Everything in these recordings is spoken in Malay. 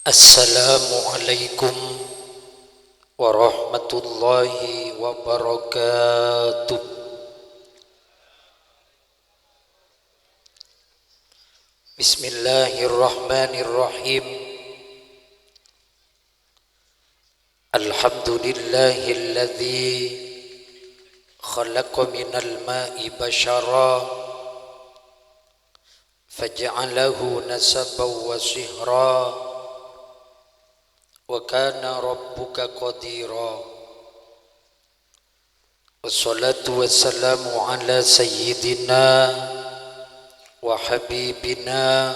Assalamualaikum warahmatullahi wabarakatuh. Bismillahirrahmanirrahim. Alhamdulillahilladzi khalaqa minal ma'i bashara faja'alahu nasaban wa sihra wa kana rabbuka qadira. Wassalatu wassalamu ala sayyidina wa habibina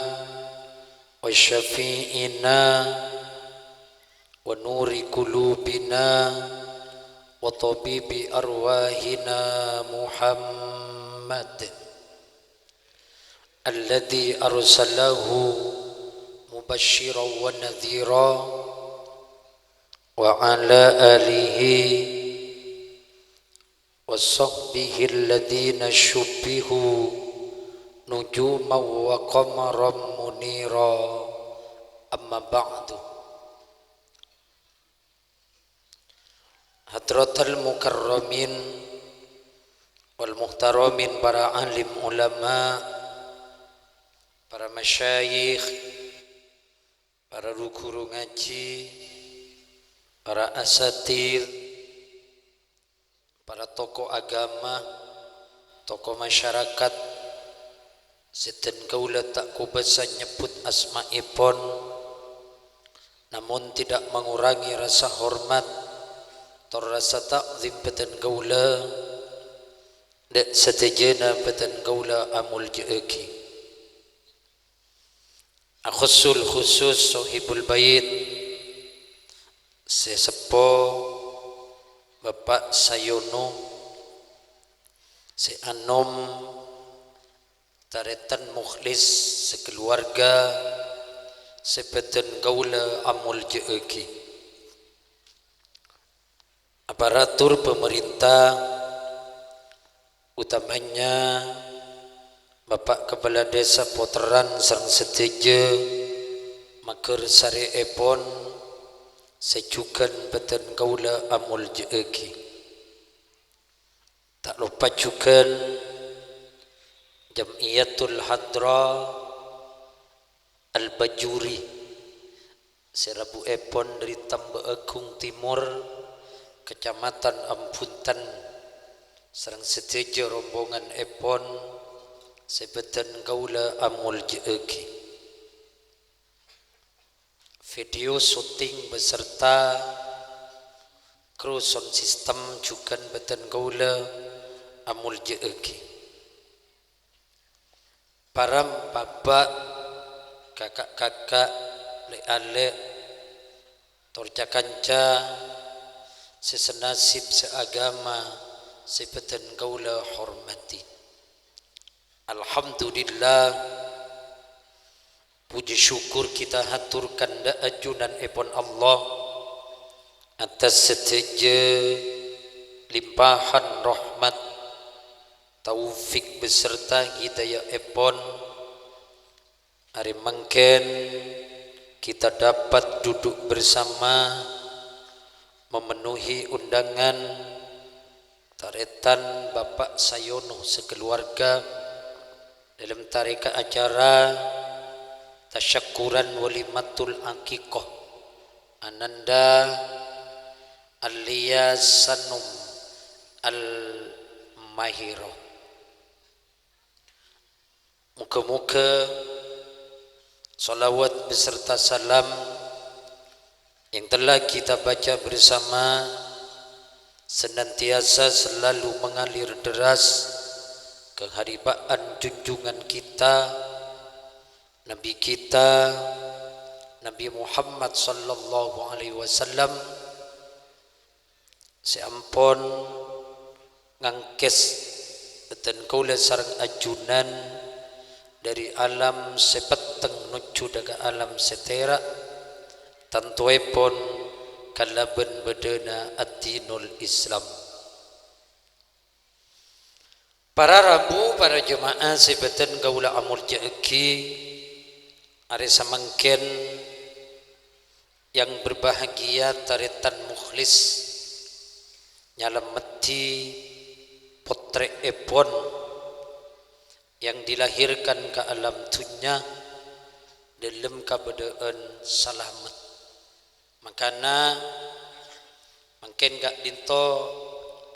wa syafi'ina wa nuri qulubina wa tabibi arwahina Muhammad alladhi arsalahu mubashiran wa nadhira wa ala alihi wa sahbihi alladhina syubbihu nujuman wa qamaran munira. Amma ba'du. Hadratal mukarramin wal muhtaramin, para alim ulama, para masyayikh, para guru ngaji, para asatir, para tokoh agama, tokoh masyarakat, seten kaula tak kubasa nyebut asma'ipun, namun tidak mengurangi rasa hormat atau rasa takzim beten kaula dek setejana beten kaula amul jeeki. Akhusul khusus sahibul bait sesepo Bapak Sayono si anom taretan mukhlis sekeluarga sebeten kaula amul jeeki. Aparatur pemerintah, utamanya Bapak Kepala Desa Poteran sareng seteje maker sare epon sejukan beten kaula amul jeeki. Tak lupa juga Jamiyatul Hadra Al-Bajuri Serabu Epon dari Tambak Agung Timur, Kecamatan Ampuntan, sareng seteje rombongan epon sebeten kaula amul jeeki. Video syuting beserta kru sound system juga beten kaula amul jeeki. Para bapak, kakak-kakak, le-ale, torja kanca, sesenasib seagama sebeten kaula hormati. Alhamdulillah, puji syukur kita haturkan da ajunan epon Allah atas seteje limpahan rahmat, taufik beserta hidayah epon. Hari mangken kita dapat duduk bersama memenuhi undangan taretan Bapak Sayono sekeluarga dalam tarika acara tasyakuran walimatul aqiqah Ananda Aliyasanum Al-Mahiro. Muka-muka salawat beserta salam yang telah kita baca bersama senantiasa selalu mengalir deras keharibaan junjungan kita, Nabi kita, Nabi Muhammad sallallahu alaihi wasallam, seampun ngangkes beten kaula sareng ajunan dari alam sepeteng nuju daga alam setera tantuepon kalaben bedena ad-dinul Islam. Para rabu, para jemaah sebeten gaula amur jeeki, ari samangken yang berbahagia taritan mukhlis nyalameti potrek epon yang dilahirkan ke alam dunya dalam keadaan selamat. Makana mungkin gak dinto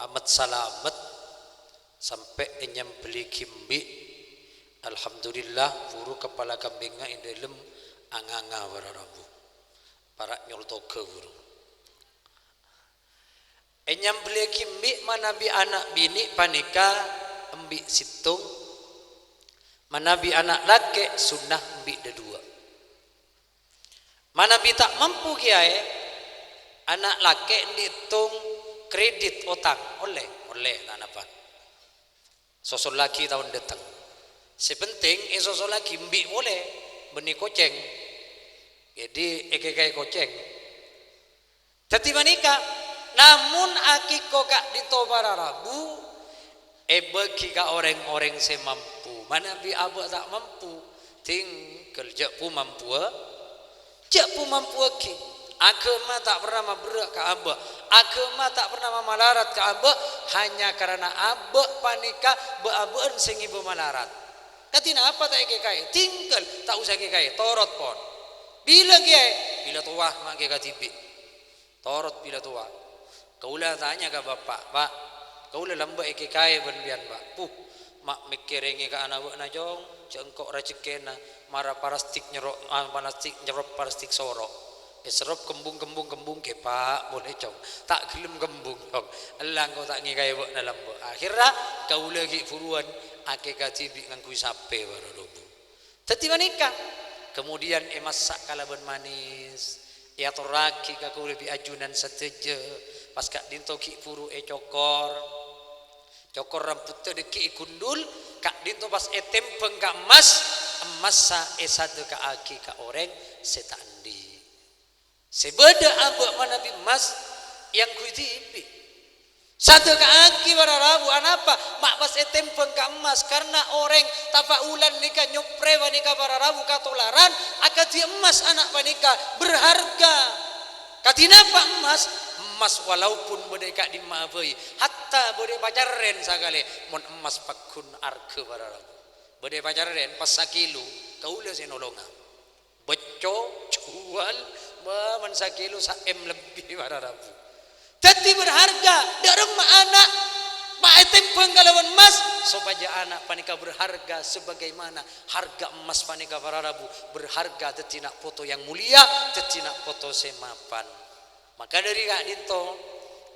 amat selamat sampai enyam beli kimbi. Alhamdulillah buru kepala kambingnya in dalam anganga wararabu para nyoltoke buru enyam beli kimbi manabi anak bini panika embi situng manabi anak laki sunnah embi dedua manabi tak mampu kiai anak laki dihitung kredit utang oleh apa sosok laki tahun datang sepenting sosok laki mbi boleh beni koceng jadi ekekai koceng teti manika namun akiko kak ditobara rabu bagi ka orang-orang semampu mana bi abak tak mampu tinggal jak pu mampu aki agama tak pernah mabrak ke abak agama tak pernah mamalarat ke abak hanya karena abak panika beabaan sing ibu malarat katina apa tak kekai tinggal tak usah kekai torot pon bila kiai bila tua mak ke katibi torot bila tua kaulah tanya ke bapak pak kaulah lamba kekai ben bian pak mak mikiringi ke anak buat najong jengkok rezekena marah parastik nyerop parastik sorok serop kembung ke pak boleh cong tak gelem kembung cong elang kau tak ngikai buat dalam buat akhirnya kau lagi furuan ake katibi ngangkui sape barodobu teti manika kemudian masak kalaban manis ya toraki kaku lebih ajunan seteje pas kak dinto ki furu cokor rambutnya deki ikundul kak dinto pas tempeng kak emas sa satu kak aki kak orang setandi sebeda abak mana bi emas yang kuitipi satu kaki wararabu anapa mak pas tempeng ka emas karena orang tafaulan nikah nyopre wanika wararabu katolaran akati emas anak panika berharga katina apa emas walaupun bodai kak dimaafai hatta bodai pacaren sagale mon emas pakun arke wararabu bodai pacaren pas sakilu kaula senolonga beco jual man sakilu sa lebih wararabu jadi berharga darang ma anak ma tempeng kalawan emas supaya anak panika berharga sebagaimana harga emas panika wararabu berharga tetina foto yang mulia tetina foto semapan maka dari kak dinto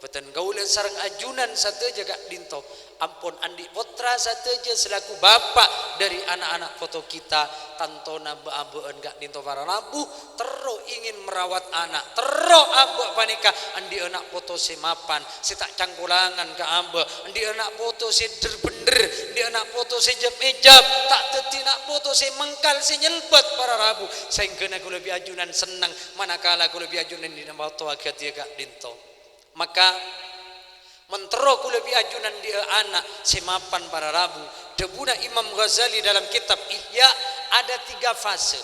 beten gaulan sarang ajunan sateja kak dinto ampun andi potra sateja selaku bapak dari anak-anak foto kita tantona beabeen kak dinto wararabu tero ingin merawat anak tero abak panika andi anak foto semapan si tak cangkulangan ke amba andi anak foto si bener di anak foto si jab tak tetina foto si mengkal si nyelbat para rabu sehingga aku lebih ajunan senang manakala aku lebih ajunan di nama foto agak dia kak dinto maka mentero ku lebih ajunan dia anak semapan para rabu debuna Imam Ghazali dalam kitab Ihya ada 3 fase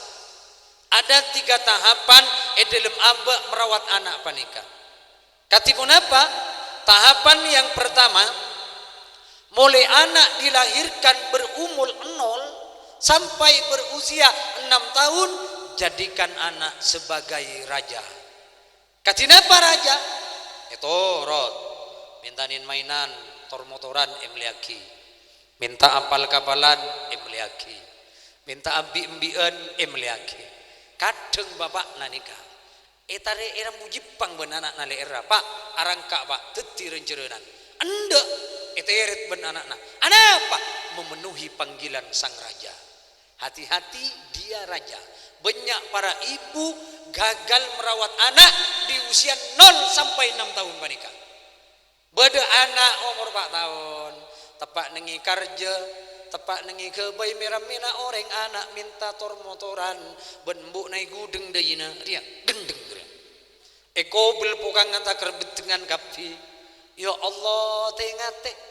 ada 3 tahapan dalam abak merawat anak panika katipun apa tahapan yang pertama mulai anak dilahirkan berumur 0 sampai berusia 6 tahun jadikan anak sebagai raja katina apa raja torot mintanin mainan motoran emliaki minta apal kapalan emliaki minta ambi-ambian emliaki kadang bapak nanika etare era mujipang ben anak nale era pak arangka pak teti rencerenan anda eteret ben anak-anak apa memenuhi panggilan sang raja hati-hati dia raja banyak para ibu gagal merawat anak di usia 0 sampai 6 tahun panika beda anak umur 4 tahun tepak nengi kerja tepak nengi kebay merah-merah orang anak minta motoran benbuk naik gudeng dayina dia gendeng eko belpukang ngata kerbet dengan kapi ya Allah tengate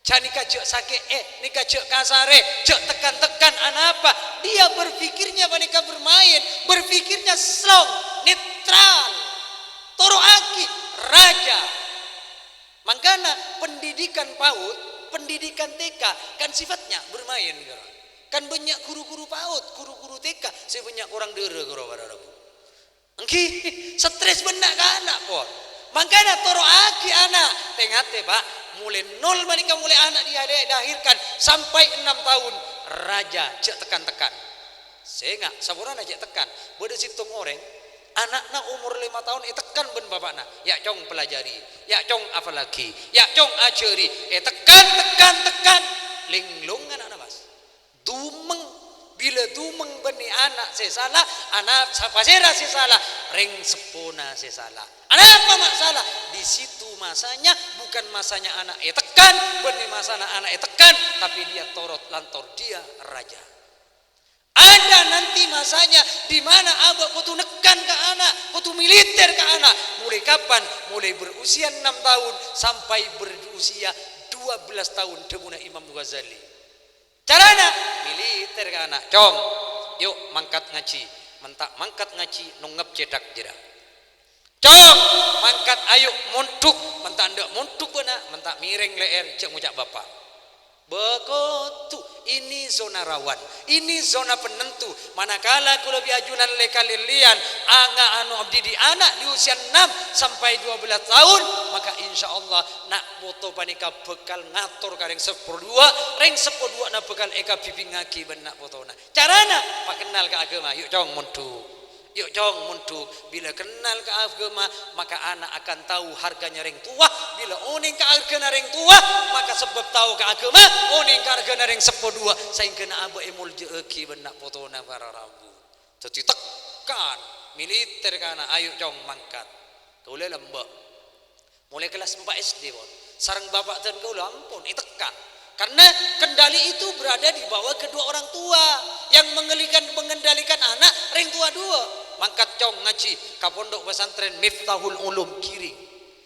Canika cek sakit nika cek kasare cek tekan-tekan anak apa dia berpikirnya panika bermain berpikirnya slong nitra netral. Toro aki raja. Makanya pendidikan PAUD, pendidikan TK kan sifatnya bermain. Kan banyak guru-guru PAUD, guru-guru TK, saya banyak orang dere guru Rabu. Engki stres benak ke anak pun. Makanya toro aki anak, tengah Pak, mulai nol mereka mulai anak dia dilahirkan sampai 6 tahun raja cek tekan-tekan. Saya enggak saburan aja tekan. Bode situng orang anakna umur 5 tahun tekan ben bapakna. Ya cong pelajari, ya cong apalagi, ya cong ajari. Tekan linglung anak Mas. Dumeng bila dumeng beni anak saya salah, anak pasera saya salah, ring sepona saya salah. Anak apa masalah? Di situ masanya bukan masanya anak tekan, beni masalah anak tekan, tapi dia torot lantor dia raja. Ada nanti masanya di mana abah kutu nekan ke anak, kutu militer ke anak. Mulai kapan? Mulai berusia 6 tahun sampai berusia 12 tahun demuna Imam Ghazali. Carana militer ke anak. Cong, yuk mangkat ngaji. Mentak mangkat ngaji nungep cedak jeda. Cong, mangkat ayo montuk, mentak ndak montuk beuna, mentak miring leer cek ngucap bapak. Bekotu ini zona rawan, ini zona penentu. Manakala kula biajunan lekalilian anga anu abdi di anak di usia 6 sampai 12 tahun, maka insya Allah nak foto panika bekal ngatur kareng 12, reng 12 na bekal eka bibi ngaki benak fotona. Carana pak kenal ke agama, yuk cong muntuk. Yuk cong muntuk. Bila kenal ke agama maka anak akan tahu harganya ring tua. Bila oning ke harganya ring tua maka sebab tahu ke agama oning ke harganya ring 12 sehingga aba emul jeeki benak fotona para rabu. Jadi tekan militer kana ayo cong mangkat. Kaula lembek. Mulai kelas 4 SD pun. Sareng bapak dan kaula ampun tekan. Karena kendali itu berada di bawah kedua orang tua yang mengendalikan anak ring tua dua. Mangkat cong ngaji ka pondok pesantren Miftahul Ulum Kiring.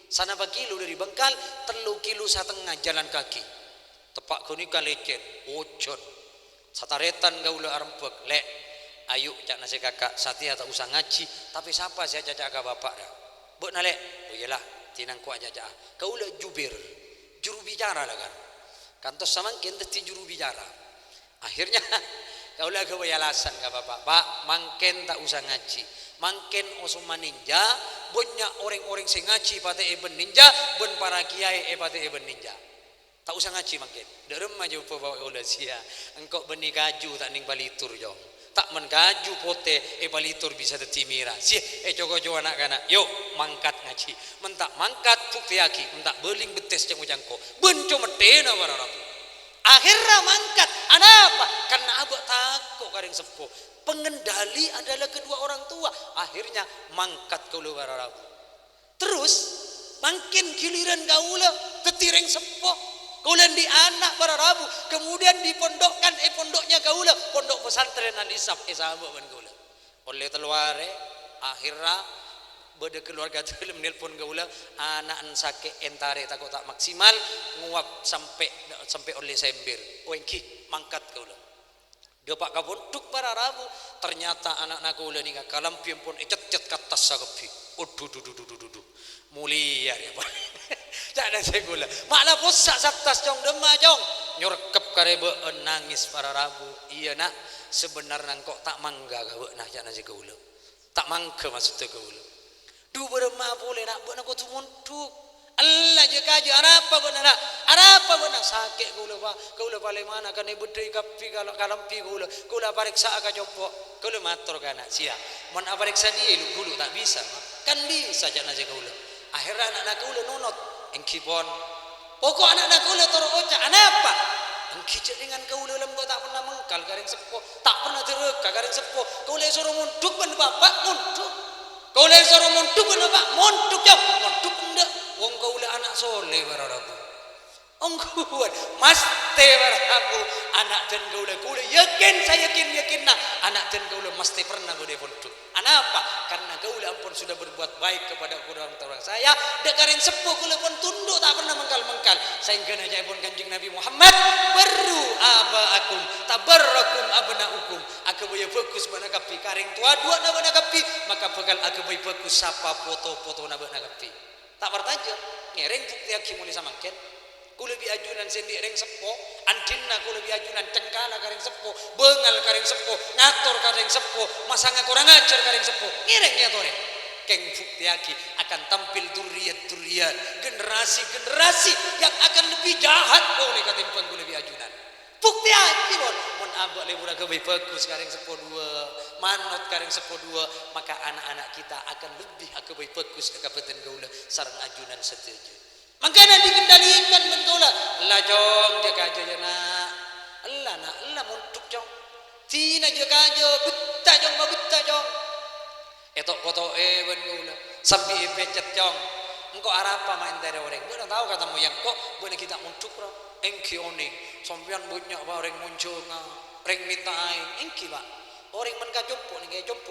Sana bakilo dari Bengkal 3 kilo setengah jalan kaki. Tepak kunika lecet, ojon. Sataretan gaula arempek lek. Ayo cak nasi kakak satia tak usah ngaji, tapi siapa saya jajak ka bapak dah. Bok nalek. Oh iyalah, tinang ku aja jajak. Kaula jubir, juru bicara lah kan. Kantos samangkin teti juru bicara. Akhirnya kaulah gawe alasan ka bapak. Pak, mangken tak usah ngaji. Mangken osoma ninja, banyak orang-orang sing ngaji pate eben ninja, ben para kiai pate eben ninja. Tak usah ngaji mangken. Derem aja bawa kaulah sia. Engkau benih kaju tak ning balitur jong. Tak men kaju pote balitur bisa teti mira. Si joko-joko anak-anak. Yuk mangkat ngaji. Mentak mangkat bukti aki, mentak beling betes jangko-jangko. Benco medena para rabu. Akhirnya mangkat. Apa? Karena abah takut kareng sepuh. Pengendali adalah kedua orang tua. Akhirnya mangkat kaula para rabu. Terus makin giliran kaula tetireng sepuh. Kaula di anak para rabu, kemudian dipondokkan pondoknya kaula, pondok pesantren Al-Isab sahabat ban kaula. Oleh teluare akhirnya beda keluarga telem nelpon kaula anak sakit entare takut tak maksimal nguap sampai oleh sembir. Wengki mangkat kaula. Depak kapunduk para rabu, ternyata anak kaula ni kalampian pun cet katas sakepi. Duh. Mulia dia Pak. Tak ada segula. Maklah posak satas jong demah jong. Nyorkep karebe nangis para rabu. Iya nak, sebenarnya kok tak mangga gawe nah jana si kaula. Tak mangga maksudnya kaula. Duh beremah boleh nak buat nak tu muntuk. Allah je kaji arapa benar. Arapa benar sakit kaula Pak. Kaula paling mana kan ibu dei kapi kalau kalampi kaula pariksa ka jompo. Kaula matur kana sia. Mun apariksa dia lu tak bisa. Kan bisa jana si kaula. Akhirnya anak kaula nunut engkipon. Pokok anak kaula toro oca apa? Engki dengan kaula lembo tak pernah mengkal garing sepo, tak pernah dereka garing sepo. Kaula suruh munduk ben bapak munduk. Kaula suruh munduk ben bapak munduk jauh. Munduk ndak wong kaula anak soleh para rabu. Ongkuan mas te para rabu anak dan kaula yakin saya yakin nah anak dan kaula mesti pernah gede munduk. Apa? Karena kaula ampun sudah berbuat baik kepada orang saya. Dekarin sepuh kaula pun tunduk tak pernah mengkal. Sehingga aja pun kanjeng Nabi Muhammad berru abaakum tabarrakum abnaukum. Aku boleh fokus mana kapi karing tua dua na mana kapi maka kapegal agabai bagus sapa foto-foto na nagapi tak bertaja ngereng bukti aki muli samangken ku lebih ajunan sendi reng sepo antinna ku lebih ajunan cengkala kareng sepo bengal kareng sepo ngator kareng sepo masanga kurang ajar kareng sepo ngereng ya tore keng bukti aki akan tampil duriat generasi yang akan lebih jahat boleh katimpang ku lebih ajunan bukti aki mon abak lebura gabai bagus kareng sepo dua manot kareng sepo dua maka anak-anak kita akan lebih agabai bagus ke kabupaten gaula sareng ajunan setuju makanya dikendalikan ben gaula lah jong jaga aja nak Allah muntuk jong tina jaga aja betta jong etok foto ben gaula sampai pecet jong engko arapa main dari orang beuna tahu kata moyang kok beuna kita muntuk bro engki oning sampean banyak ba orang muncul reng minta aing engki pak orang men ka jompo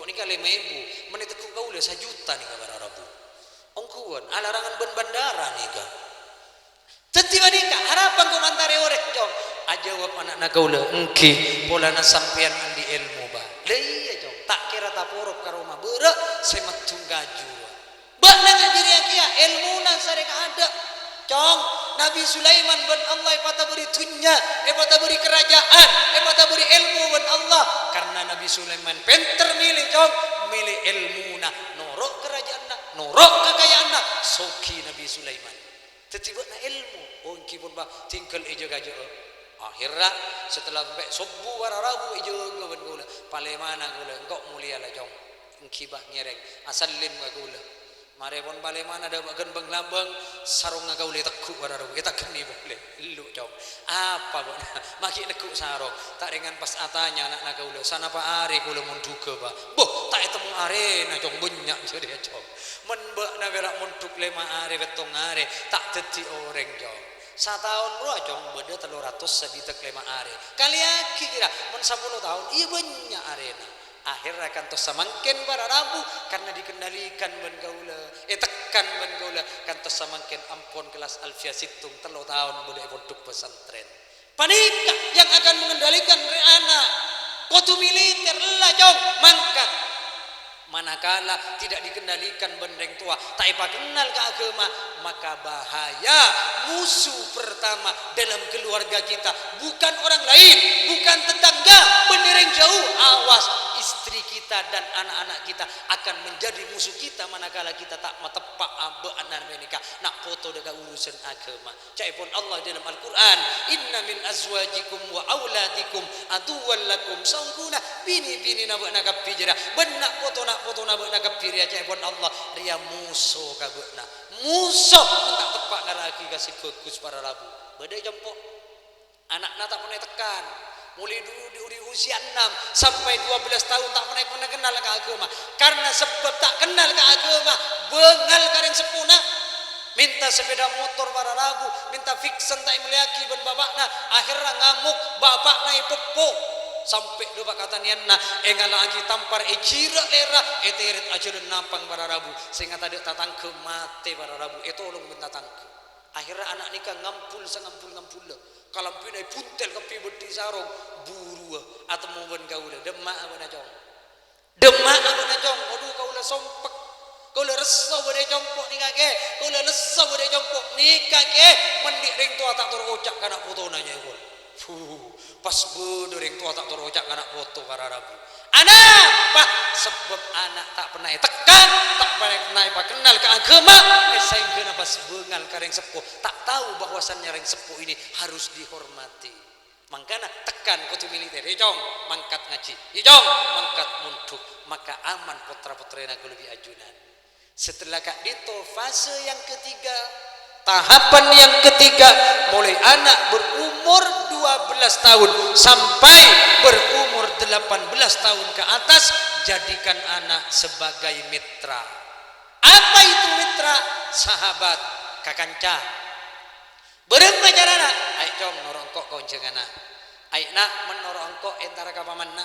ni ka 5.000 men itu gaula 1 juta ni ka Rabu ongkuan alarangan ben bandara ni ka tetiba ni ka harapan ko mantare orek jong ajawab anak na gaula engki pola na sampean andi ilmu ba leuy jong tak kira taporop ka rumah beureuh semetung gaju ba nang diri kia ilmu na sare ka ada Cong, Nabi Sulaiman ben Allah ipata beri dunya, ipata beri kerajaan, ipata beri ilmu ben Allah. Karena Nabi Sulaiman pinter milih cong, milih ilmuna, norok kerajaanna, norok kekayaanna, soki Nabi Sulaiman. Tetibana ilmu, oh kipun bah tinggal ijo gajo. Akhirnya setelah sampai subuh wararabu ijo ben gula, pale mana gula, engkau mulia lah cong, engkibah nyereng, asalim gula. Mare pon bale mana ada bagan bang lambang sarung ngagau le tekuk wararabu kita keni boleh lu cong apa bon maki nekuk sarung tak dengan pas atanya anak ngagau le sana pa are kula mun duga ba boh tak etemu are na cong banyak jadi cong men mbak na berak mun duk 5 are betong are tak dadi oreng cong Sataun bro cong beda 300 sebitek 5 are kali aki kira mun 10 tahun iya banyak arena akhir akan tos samangken para rabu karena dikendalikan ben gaula tekan ben gaula kan tos samangken ampun kelas alfia situng 3 tahun boleh produk pesantren panika yang akan mengendalikan anak kotu militer lah jong mangkat manakala tidak dikendalikan bendeng tua tak ipa kenal ke agama maka bahaya musuh pertama dalam keluarga kita bukan orang lain bukan tetangga bendereng jauh awas istri kita dan anak-anak kita akan menjadi musuh kita manakala kita tak matepak anak menikah nak foto dengan urusan agama caipun Allah dalam Al-Quran inna min azwajikum wa auladikum aduwwan lakum sangkuna bini na nak kapijra benak foto na nak kapirya caipun Allah ria musuh kabuna musuh tak tepak ngaraki kasih bagus para rabu badai jempok anak-anak tak pernah tekan mulai dulu di usia 6 sampai 12 tahun tak pernah kenal ke agama karena sebab tak kenal ke agama bengal kareng sepuna minta sepeda motor para rabu minta fiksen tak meliaki ben bapakna akhirnya ngamuk bapakna ipepo sampai dua kata nianna engal lagi tampar ecira lera eteret ajeun napang para rabu sehingga tadi tatang ke mate para rabu etolong ben tatang ke akhirnya anak nikah ngampul sangampul kalau pinai puntel kepi beti sarung buru atau mau ben gaula demak abana jong aduh gaula sompek gaula reso bade jongkok ni kake gaula leso bade jongkok ni kake mendik ring tua tak terocak kana foto nanya gol pas bodoh ring tua tak terocak kana foto para rabu anak pak sebab anak tak pernah tekan tak pernah kenal ke agama sehingga pas bengal kareng sepuh tak tahu bahwasannya reng sepuh ini harus dihormati makanya tekan kutu militer jong mangkat ngaji jong mangkat muntuk maka aman putra-putrena lebih ajunan setelah kak itu fase yang ketiga tahapan yang ketiga mulai anak berumur 12 tahun sampai berumur 18 tahun ke atas jadikan anak sebagai mitra apa itu mitra sahabat kakanca bereng majarana ayo cong norongkok konjengana ayo nak menorongkok antara kapamanna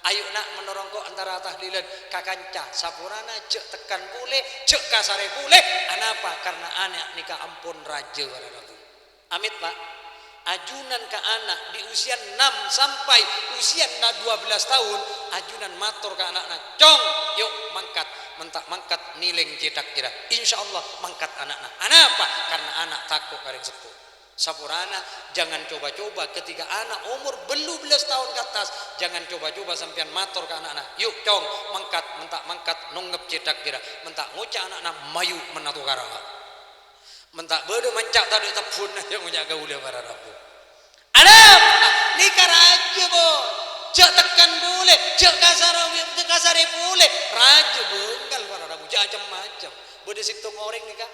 ayo nak menorongkok antara tahlilan kakanca sapurana cek tekan boleh cek kasare boleh anapa karena anak nikah ampun raja wararabu amit pak ajunan ke anak di usia 6 sampai usia 12 tahun ajunan matur ke anak-anak cong yuk mangkat mentak mangkat nileng cetak kira insyaallah mangkat anak-anak. Anapa? Karena anak takut kareng sepuh. Sapurana jangan coba-coba ketika anak umur belum 12 tahun ke atas, jangan coba-coba sampean matur ke anak-anak. Yuk cong mangkat mentak mangkat nonggep cetak kira mentak ngucak anak-anak mayu menatu karanga. Mentak bedo mancak tadi tepun aja ngucak gaule para rabu. Anapa? Nikah raja bo. Jak tekan boleh, jak kasar boleh. Raja bengkal para rabu, jak macam-macam. Bode situ ngoreng nikah.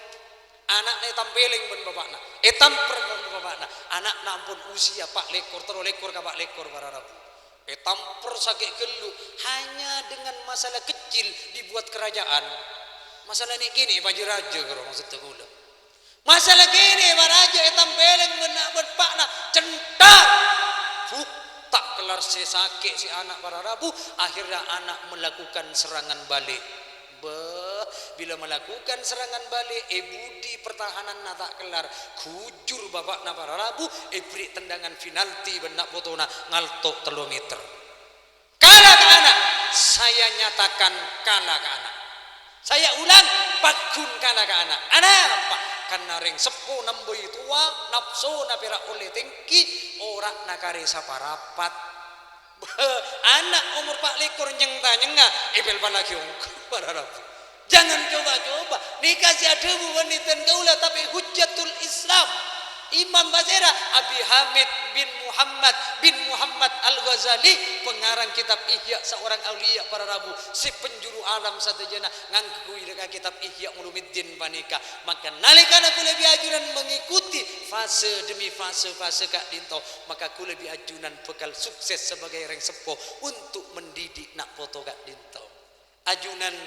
Anaknya tampeling ben bapakna. Tamper ben bapakna. Anakna ampun usia pak lekor, terus lekor ka pak lekor para rabu. Tamper sakit gelu hanya dengan masalah kecil dibuat kerajaan. Masalah ni gini baju raja kalau maksud tegula. Masalah gini pak raja tampeleng ben bapakna centar. Tak kelar sakit si anak para rabu, akhirnya anak melakukan serangan balik. Bila melakukan serangan balik, budi pertahanan tak kelar, kujur bapak na para rabu, beri tendangan penalti benak botona ngaltok 3 meter. Kalah ke anak, saya nyatakan kalah ke anak. Saya ulang, pakun kalah ke anak. Anak apa? Karena ring sepuh namboi tua nafsu napira oleh tinggi orang nakari saparapat anak umur pak lekor nyengta ebel palagi para rabu. Jangan coba-coba nikah si adebu wanita gaula tapi hujjatul Islam Imam Basira Abi Hamid bin Muhammad Al-Ghazali pengarang kitab Ihya seorang aulia para rabu si penjuru alam satejana ngangkui dekat kitab Ihya Ulumuddin panika maka nalikana kula lebih ajunan mengikuti fase demi fase kak dinto maka kula lebih ajunan bekal sukses sebagai orang sepuh untuk mendidik nak foto kak dinto ajunan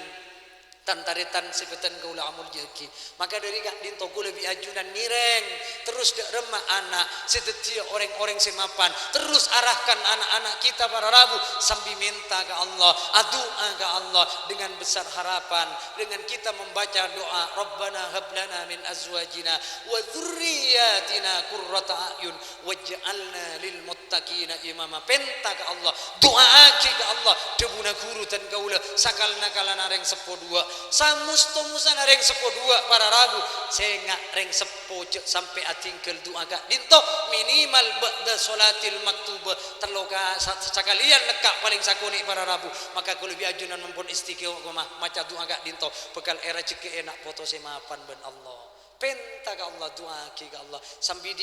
tantaritan sebetan kaula amul jeki maka dari kak dinto kula lebih ajunan nireng terus dak remah anak setetia orang-orang semapan terus arahkan anak-anak kita para rabu sambil minta ke Allah doa ke Allah dengan besar harapan dengan kita membaca doa Rabbana hab lana min azwajina wa dzurriyyatina qurrata a'yun waj'alna lil muttaqina imama penta ke Allah doa ke Allah debuna guru dan kaula sakalna kalana reng sepo dua samustomusan reng sepo dua para rabu sehingga reng sepo sampai atingkel doa gak dinto minimal ba'da salatil maktubah terloka sekalian nekak paling sakuni para rabu maka ku lebih ajunan mumpun istiqomah maca doa gak dinto bekal era ceke enak foto semapan ben Allah penta ke Allah doa ke Allah sambil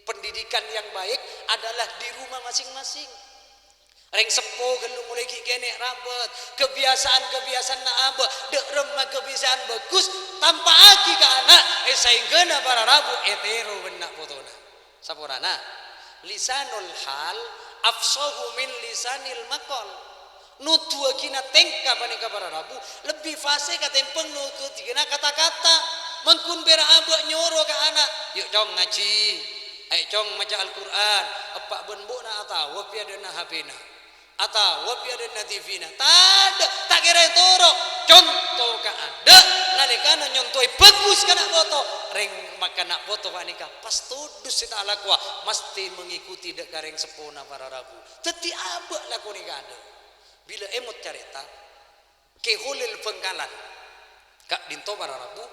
pendidikan yang baik adalah di rumah masing-masing. Reng sepo gelu mulai kene rabet kebiasaan na abah dek remah kebiasaan bagus tanpa aki ke anak saingkeuna para rabu etero benak fotona sapurana lisanul hal afsahu min lisanil maqal nutu akina tengka panika para rabu lebih fase ka tempeng nutu tigena kata-kata mangkun bera abah nyoro ke anak yuk cong ngaji cong maca Al-Qur'an apa benbuna atau piadana hapina atau wapiadana tivina tak kira toro contoh ka ada nalikana nyontoi bagus kana foto reng makana foto panika pas tudus sita lakwa mesti mengikuti dek gareng sepona para rabu teti abak lakoni kada bila emot carita ke hulil Bengkalan kak dinto para rabu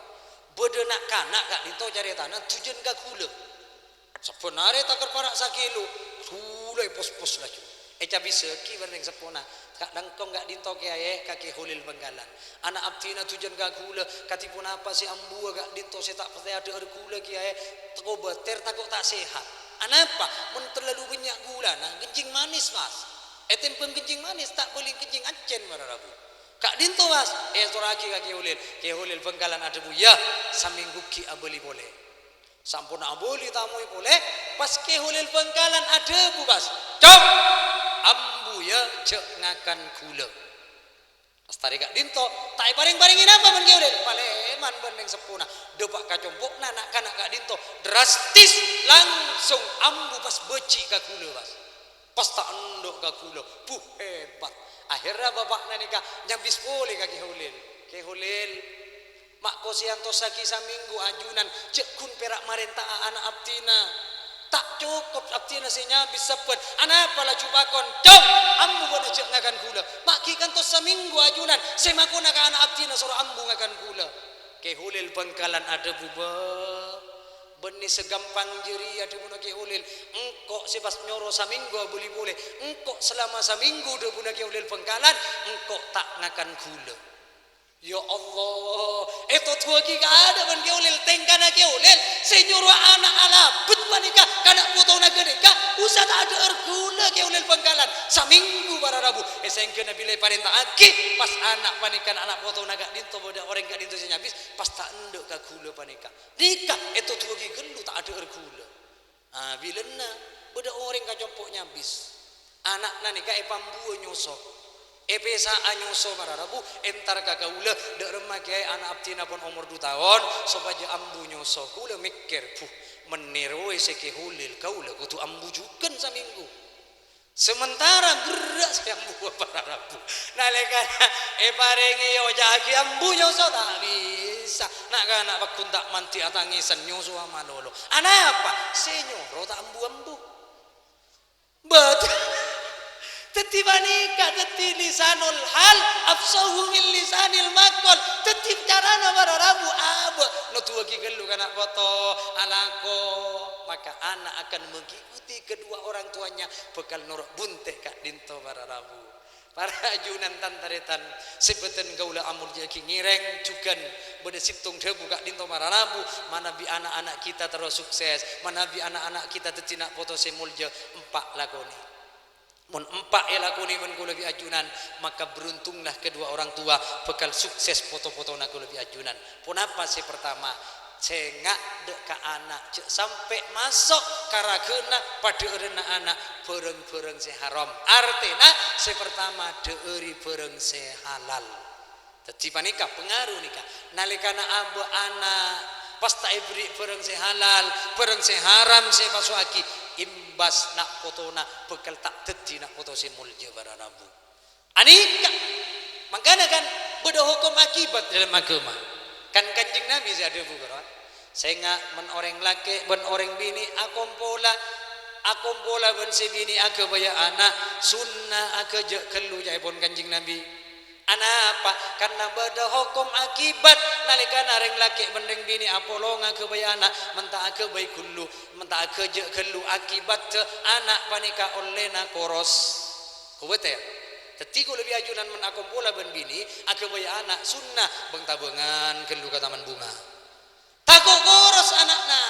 bedena kana kak dinto caritana tujuan ka kula sebenarnya tak kerparak sakilo sulai pos-pos laju eca bisa ki bareng sepona kak dangkong gak dinto kiai kaki hulil Bengkalan anak abtina tujuan gak gula katipun apa si ambu gak dinto saya tak pasti ada gula kiai teko beter takut tak sehat anapa mun terlalu banyak gula nah kencing manis mas tempeng kencing manis tak boleh kencing acen para rabu kak dinto mas soraki kaki hulil Bengkalan ada bu ya saminggu ki abeli boleh sampun aboli tamoi boleh pas ke hulil Bengkalan ada bu bas cok ambu ya cek ngakan gula astari kak dinto tak paring-paringin apa men geulil paleman bendeng sepuna depak kacompok nanak kanak kak dinto drastis langsung ambu pas beci ka gula bas pas tak endok ka gula hebat akhirnya bapak nanika nyambis boleh ka ke hulil mak kosianto saki saminggu ajunan cek kun perak marenta anak abtina tak cukup abtina senya bisa sepet anak pala cubakon cok ambu bono cek ngakan gula mak kikan to saminggu ajunan semakuna ka ke hulil pengkalan ada buba benih segampang jeri ada pun ke hulil engkau sebas nyoro saminggu boleh engkau selama saminggu ada pun ke hulil pengkalan engkau tak ngakan gula. Ya Allah, itu tua kita ada ban keulil tengkana keulil, senyuruh anak alabut panika, kanak potong naga nika, usah tak ada ergula keulil pengkalan, saminggu para rabu, sengke nabi le parenta aki, pas anak panika anak potong naga dinto boda orang gak dinto senyabis, pas tak endek ka gula panika, nika itu tua kita gelu tak ada ergula, bila na, boda orang ka jompok nyabis, anak nanika epambu nyosok. Epesa anyuso para rabu entar kakaula dek remah kiai anak abtina pun umur 2 tahun supaya ambu nyuso kula mikir meniroi seke hulil kaula kutu ambu juken saminggu sementara gerak sambu para rabu nalekana parengi yo jaki ambu nyuso tak bisa nak kana bakun tak manti atangisan nyuso amalolo anak apa senyoro tak ambu betul. Tetiba nikah, teti lisanul hal, afsahu min lisanil makol. Tetip carana para rabu abu. Nutua gelu kana foto alako. Maka anak akan mengikuti kedua orang tuanya. Bekal norok bunte kak dinto para rabu. Para ajunan tantaretan sebetan gaula amur jaki ngireng cukan beda situng debu kak dinto para rabu. Mana bi anak-anak kita terus sukses. Mana bi anak-anak kita tetinak foto semulja 4 lakoni. Mun 4 lakoni men kula lebih ajunan maka beruntunglah kedua orang tua bekal sukses foto-foto nak lebih ajunan. Pun apa sih pertama cengak dek ka anak sampai masuk karagena pada erena anak bereng-bereng se haram. Artinya se pertama deuri bereng se halal. Dadi panika pengaruh nikah. Nalikana abu anak pas tak beri bereng se halal, bereng se haram se pasuaki imbas nak potona bekal tak teti nak foto si mulja para rabu anika makanya kan beda hukum akibat dalam agama kan kanjeng Nabi ada bukan sehingga men orang laki ben orang bini akompola ben si bini aga baya anak sunnah aga je kelu jai pun kanjeng Nabi Anapa? Karena beda hukum akibat nalikana reng laki bendeng bini apolonga kebayana mentah ke baik kullu mentah ke je kelu akibat te anak panika olena koros kubete ya tetiku lebih ajunan men akom pola ben bini ake baya anak sunnah beng tabengan kelu ka taman bunga takok koros anakna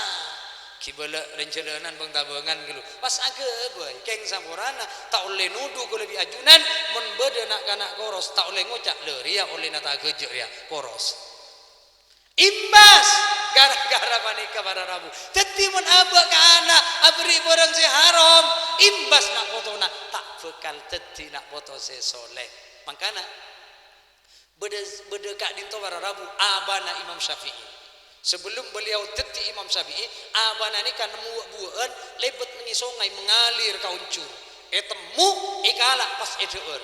kibala rencananan bang tabangan gitu pas agak boy keng sampurana tak oleh nuduh ku lebih ajunan mun beda nak kana koros tak oleh ngocak leria oleh nata geje ya koros imbas gara-gara panika para rabu teti mun abak ka anak abri barang si haram imbas nak fotona tak bekal teti nak foto se soleh makana beda kak dinto para rabu abana Imam Syafi'i. Sebelum beliau teti Imam Syafi'i, abana ni kan buan lebet mengisongai mengalir ka uncur. Etemu ikala pas edeur.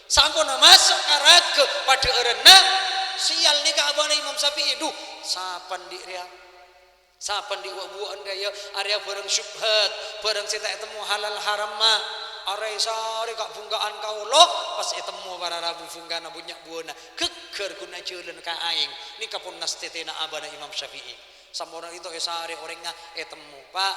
Sampun masuk karake pada erena sial ni ka abana Imam Syafi'i duh sapan di ria. Sapan di buan daya area barang syubhat, barang sita etemu halal haram mah. Arai sare kak bunggaan kaulo pas etemu para rabu funggana bunyak buana keker kuna ceuleun ka aing ni kapun nastetena abana Imam Syafi'i sampuna itu sare orangnya etemu pak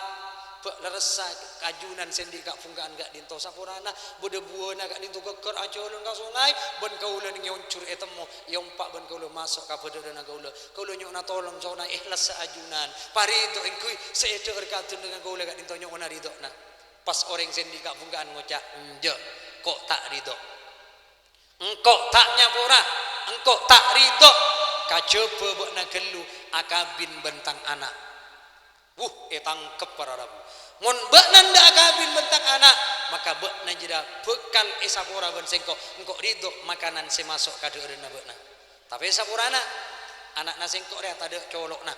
leresa kajunan sendi kak bunggaan gak dinto sapurana bode buana gak dinto keker aceuleun ka sungai ben kaula nyoncur etemu yompak ben kaula masuk ka bedana kaula nyona tolong zona ikhlas saajunan parido engkuy seeder katun dengan kaula gak dinto nyona ridona pas orang sendi kak bungkaan ngocak nje kok tak ridho engkok tak nyapura engkok tak ridho kacoba buat nak gelu akabin bentang anak tangkep para rabu mun bak nanda akabin bentang anak maka bak najida bekal esapura ben sengkok engkok ridho makanan semasuk kadeurna bekna tapi esapurana anak na sengkok rea tade colokna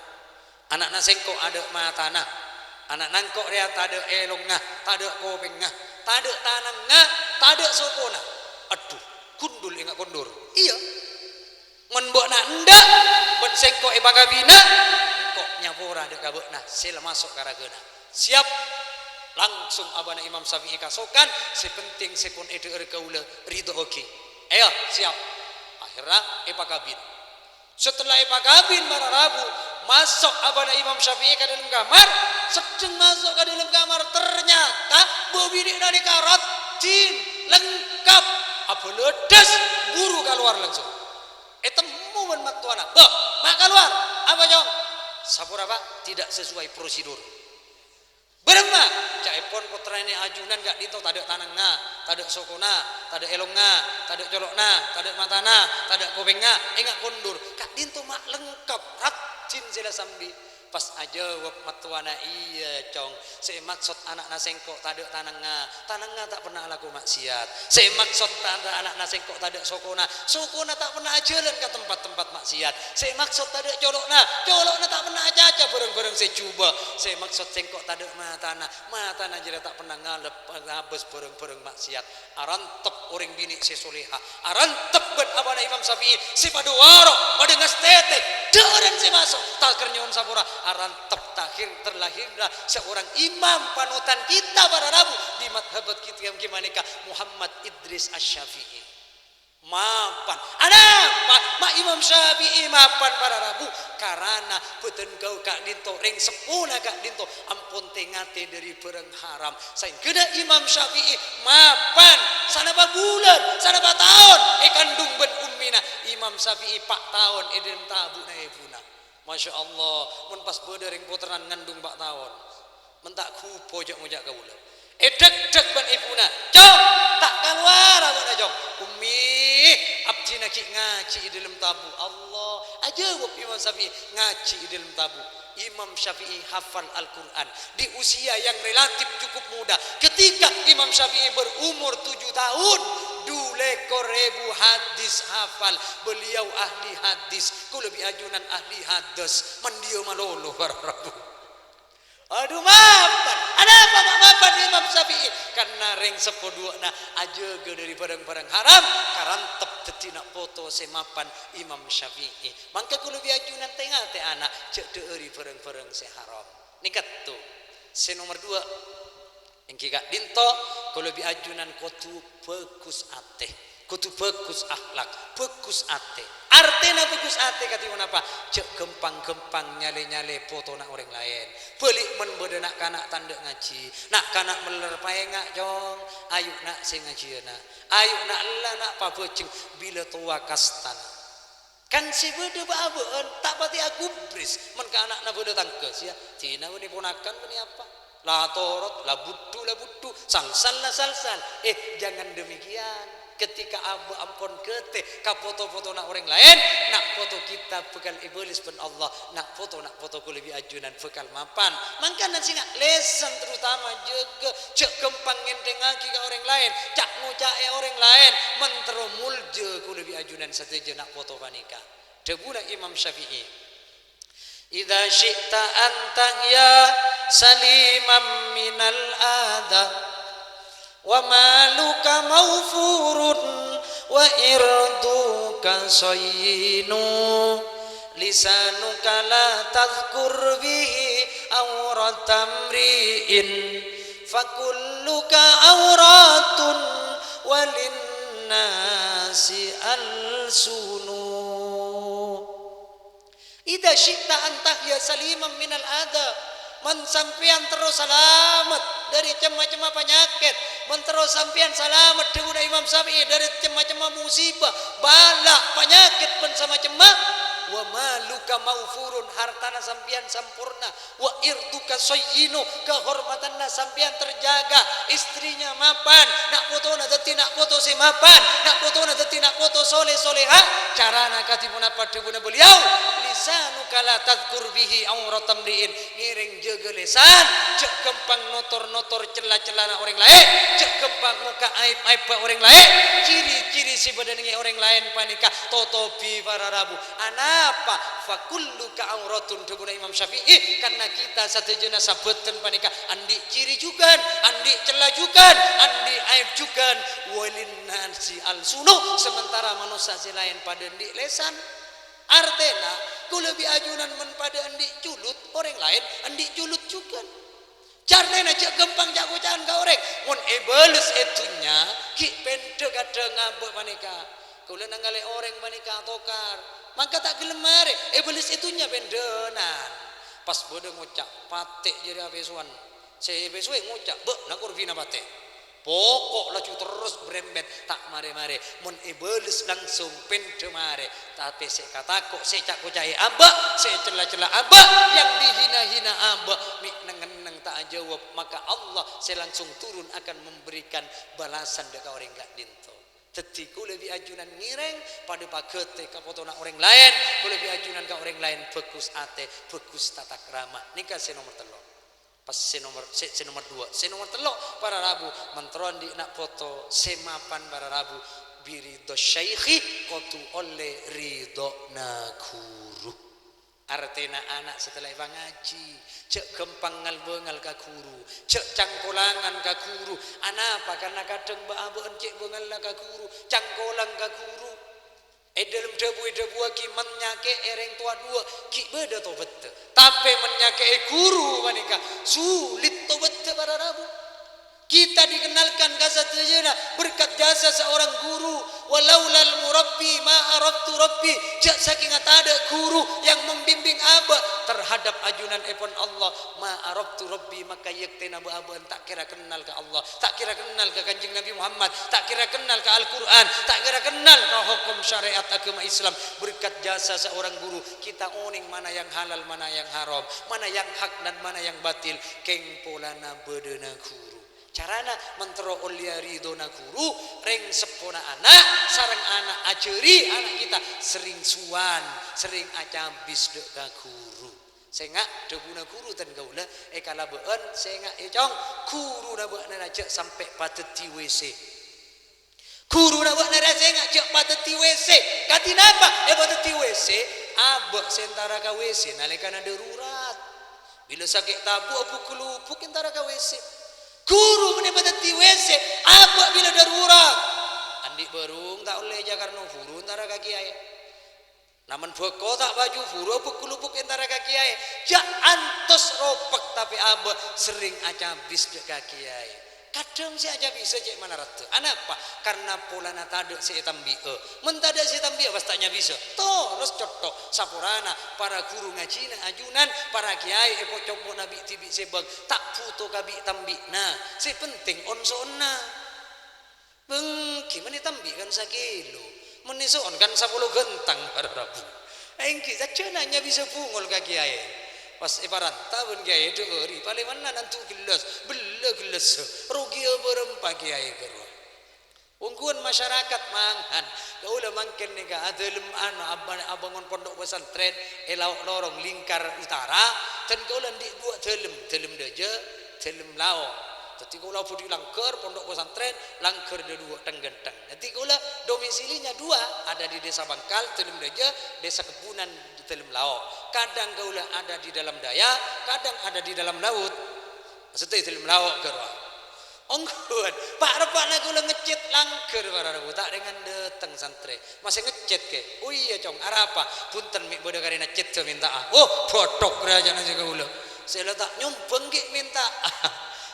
anak na sengkok ada matana anak nangkok rea tade elongna tade kopengna tade tanangna tade sokona aduh kundul ingat kondur iya mun mbok nak ndak ben sengkok e bagabina engkok nyapura dek kabekna sila masuk karagena siap langsung abana Imam Syafi'i kasokan sepenting sepun ede kaula ridho oke ayo siap akhirnya pakabin Setelah pagabin para Rabu, masuk abana Imam Syafi'i ke dalam kamar, sedang masuk ke dalam kamar ternyata bebidik dari karatin lengkap apa ledas buru keluar langsung. Temu ben matuana. Bah, mak keluar. Apa jong? Sapura Pak tidak sesuai prosedur. Berema cak epon putra ini ajunan gak dito tadek tanangna, tadek sokona, tadek elongna, tadek colokna, tadek matana, tadek kopengna, enggak kondur. Kak dinto mak lengkap racin sila sambi. Pas aja wap matuana iya cong. Saya maksud anak nasengkok tadek tanangna, tanangna tak pernah laku maksiat. Saya maksud anak nasengkok tadek sokona, sokona tak pernah jalan ke tempat-tempat maksiat. Saya maksud tadek colokna, colokna tak pernah aja bareng-bareng saya coba. Saya maksud sengkok tadek matana, matana jadi tak pernah ngalep ngabes bareng-bareng maksiat. Arantep orang bini saya soleha, arantep ben abana Imam Syafi'i si padu waro pada ngastete deren si masuk tak kernyon sapura. Arantep takhir terlahirlah seorang imam panutan kita para Rabu di madhabat kita yang gimana Muhammad Idris Asy-Syafi'i. Mapan apa mak Imam Syafi'i mapan para Rabu karena beten kau kak dinto reng sepuna kak dinto ampun tengate dari barang haram saing kena Imam Syafi'i mapan sanaba bulan sanaba tahun kandung ben ummina Imam Syafi'i pak tahun edem tabu na ibuna. Masya Allah, mun pas beda ring puteran ngandung 4 tahun. Mentak ku pojok mojak kaula. Dek ban ibuna. Jong, tak keluar abana jong. Ummi, abdi nak ngaji di dalam tabu. Allah, aja wab Imam Syafi'i ngaji di dalam tabu. Imam Syafi'i hafal Al-Quran di usia yang relatif cukup muda. Ketika Imam Syafi'i berumur 7 tahun, dule korebu hadis hafal. Beliau ahli hadis, ku lebih ajunan ahli hadis. Mandio malolo Rabu. Aduh maafkan. Ada apa maafkan Imam Syafi'i? Karena reng sepodua na aja dari barang-barang haram. Karantep tetina foto semapan Imam Syafi'i. Mangka ku lebih ajunan tengah te anak cek deuri barang-barang se haram. Nikat tu. Se nomor 2. Engki kak dinto ku lebih ajunan kotu bagus ate. Kudu bagus akhlak, bagus ate. Artinya bagus ate kata apa? Cek gempang-gempang nyale-nyale foto nak orang lain. Belik men beda nak kanak tanda ngaji. Nak kanak meler pae ngak jong. Ayu nak sing ngaji nak. Ayu nak lah nak pabocing bila tua kastana. Kan si beda babeun tak pati aku bris men ka anak na beda tangkes ya. Cina we ponakan ni apa? La torot, la budu, salsal. Jangan demikian. Ketika abu ampun kete ka foto-foto nak orang lain, nak foto kita bekal iblis pun Allah, nak foto ku lebih ajunan bekal mapan. Mangkanan sing lesan terutama juga cek gempang ngenteng aki ka orang lain, cak ngucae orang lain, mentero mulje ku lebih ajunan sateja nak foto panika. Debuna Imam Syafi'i. Idza syi'ta anta ya salimam minal adab wa maluka maufurun wa irduka sayyinu lisanuka la tadhkur bihi auratamri'in fakulluka auratun walinnasi alsunu. Idza syi'ta anta ya salimam minal adab, man sampean terus selamat dari macam-macam penyakit, man terus sampean selamat dengan Imam Syafi'i dari macam-macam musibah, balak penyakit pun sama macam wa maluka maufurun, hartana sampean sampurna, wa irduka sayyinu, kehormatanna sampean terjaga, istrinya mapan, nak fotona dadi nak foto si mapan, nak fotona dadi nak foto soleh-soleha, carana katipun apa dibuna beliau, lisanuka la tadhkur bihi auratam riin, ngiring jaga lisan, cek kempang notor-notor celah-celana orang lain, cek kempang muka aib-aib orang lain, ciri-ciri si badannya orang lain panika, totobi para Rabu, apa fakulluka auratun debuna Imam Syafi'i, karena kita satu jenis sabetan panika andi ciri juga, andi celah juga, andi aib juga, walinnasi alsunu, sementara manusia si lain pada andi lesan. Artena ku lebih ajunan men pada andi culut orang lain, andi culut juga. Caranya cak gempang cak kucahan ka orang, mun ebeles etunya ki pendek ada ngabek panika. kula nanggale orang manika tokar maka tak gelem mare iblis itunya bendenan pas bodo ngucap patek jadi apesuan saya besue ngucap be nakur vina patek pokok laju terus berembet tak mare-mare mun iblis langsung pende mare tapi saya katakok saya cak kucai amba saya celah-celah amba yang dihina-hina amba mi neng tak jawab maka Allah saya langsung turun akan memberikan balasan dekat orang gak dinto teti ku lebih ajunan ngireng pada pakete kapotona orang lain ku lebih ajunan ke orang lain bagus ate bagus tata krama nikah se nomor 3 pas se nomor 2 se nomor 3 para rabu mentron di nak foto semapan para rabu birido syaikhi kotu oleh ridho na guru artena anak setelah ngaji cek gempang ngalbengal ka guru cek cangkolangan ka guru anapa karena kadang baabeun cek bengal ka guru cangkolang ka guru dalam debu ki menyake ereng tua dua ki beda to bete tapi menyake guru manika sulit to bete para rabu kita dikenalkan kasatujana berkat jasa seorang guru walaulal murabbi ma arabtu rabbi jak saking ada guru yang membimbing aba terhadap ajunan epon Allah ma arabtu rabbi maka yektena aban tak kira kenal ke Allah tak kira kenal ke kanjeng Nabi Muhammad tak kira kenal ke Al-Qur'an tak kira kenal ke hukum syariat agama Islam berkat jasa seorang guru kita oning mana yang halal mana yang haram mana yang hak dan mana yang batil keng polana bedena guru carana mentero olia ridona guru reng sepona anak sarang anak aceri anak kita sering suan sering acabis dek ka guru sehingga deguna guru tan gaula kala beun sehingga cong guru na beun na cek sampai pateti WC guru na beun na sehingga cek pateti WC katina apa pateti WC abek sentara ka WC nalikana darurat bila sakit tabu pukul entara ka WC guru menepati WC apa bila darurat andi berung tak oleh jakarno furu antara kaki kiai namun beko tak baju furu pukul antara kaki kiai jak antos ropek tapi apa sering acabis dek kaki kiai kadang si acabis cek mana rata anapa karena pola nata dek si tambi mentada si tambi pas tanya bisa terus cotok sapurana para guru ngaji ajunan para kiai coba nabi tibi sebag tak puto kabi tambi nah si penting onsona beng gimana tambi kan sakilo menison kan 10 gentang pada rabu engki sacenanya bisa pungol ka kiai pas ibarat tahun kiai deuri paling mana nantu gelas bela gelas rugi berempat kiai geru ungguan masyarakat mangan gaula mangken nika adelem abangon pondok pesantren elau lorong lingkar utara dan gaula di dua telem deje telem lao tadi gaula pudi langker pondok pesantren langker de dua tenggenteng nanti gaula domisilinya 2 ada di desa Bangkal telem deje desa Kebunan di telem lao kadang gaula ada di dalam daya kadang ada di dalam laut maksudnya telem lao geru ongguan pak repana kula ngecet langker para rabu tak dengan deteng santre masih ngecet ke oh iya cong arapa punten mik bodo karena cet minta oh botok raja nasi kula saya tak nyumpeng ki minta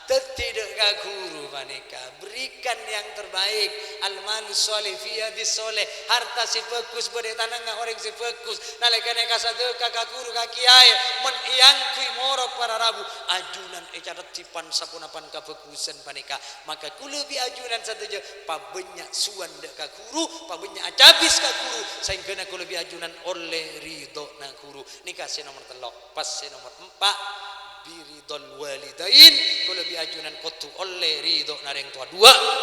tidak ka guru manika berikan yang terbaik al-malus soleh fi hadis soleh harta si bagus bade tanang orang si bagus nalikane ka sadeka ka guru ka kiai men iangkui morok para rabu ajunan catat tipan sapunapan ka bagusan manika maka kulubi ajunan sateja pabenyak suan dek ka guru pabenyak acabis ka guru sehingga kulubi ajunan oleh ridho na guru nikah si nomor 3 pas si nomor 4 biridol walidain kalau lebih ajunan kotu oleh ridho nareng tua 2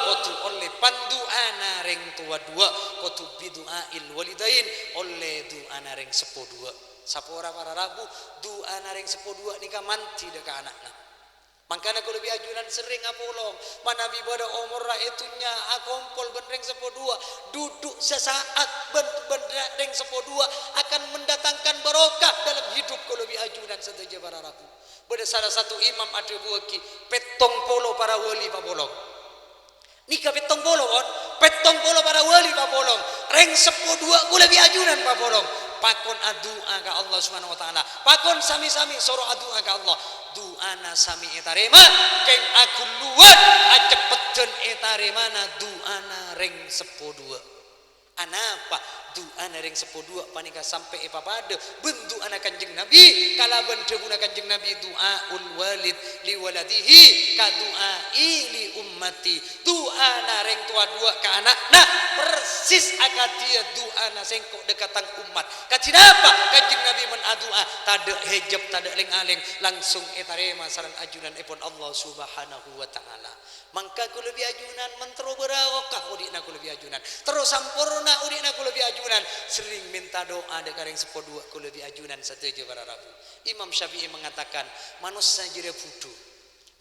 kotu oleh pandu anareng tua 2 kotu biduail walidain oleh du anareng sepo 2 sapora para rabu du anareng sepo 2 nikah manti deka anakna makanya kalau lebih ajunan sering apolong mana bibada umur itunya akompol benreng sepo 2 duduk sesaat benreng sepo 2 akan mendatangkan barokah dalam hidup kalau lebih ajunan saja para rabu. Pada salah satu imam ada buaki petong polo para wali papolong. Nikah petong polo on, petong polo para wali papolong. Reng 10 2 lebih ajunan papolong. Pakon adua ka Allah Subhanahu wa taala. Pakon sami-sami soro adua ka Allah. Duana sami etarema keng aku luat acepeten etaremana duana reng 10 2. Anapa doa naring sepodua panika sampai epapada bentuk anak kanjeng Nabi kala bentuk kanjeng Nabi doaul walid li waladihi ka doai li ummati doa naring tua dua ke anak nah persis akadia doa na sengkok dekatang umat kacinapa kanjeng Nabi menadua tada hijab tada aling-aling langsung etarema saran ajunan epon Allah subhanahu wa ta'ala mangka ku lebih ajunan mentero berawakah udina ku lebih ajunan terus sampurna udina ku lebih ajunan sering minta doa dekareng sepodua ku lebih ajunan sateja para rabu Imam Syafi'i mengatakan manusia jere budu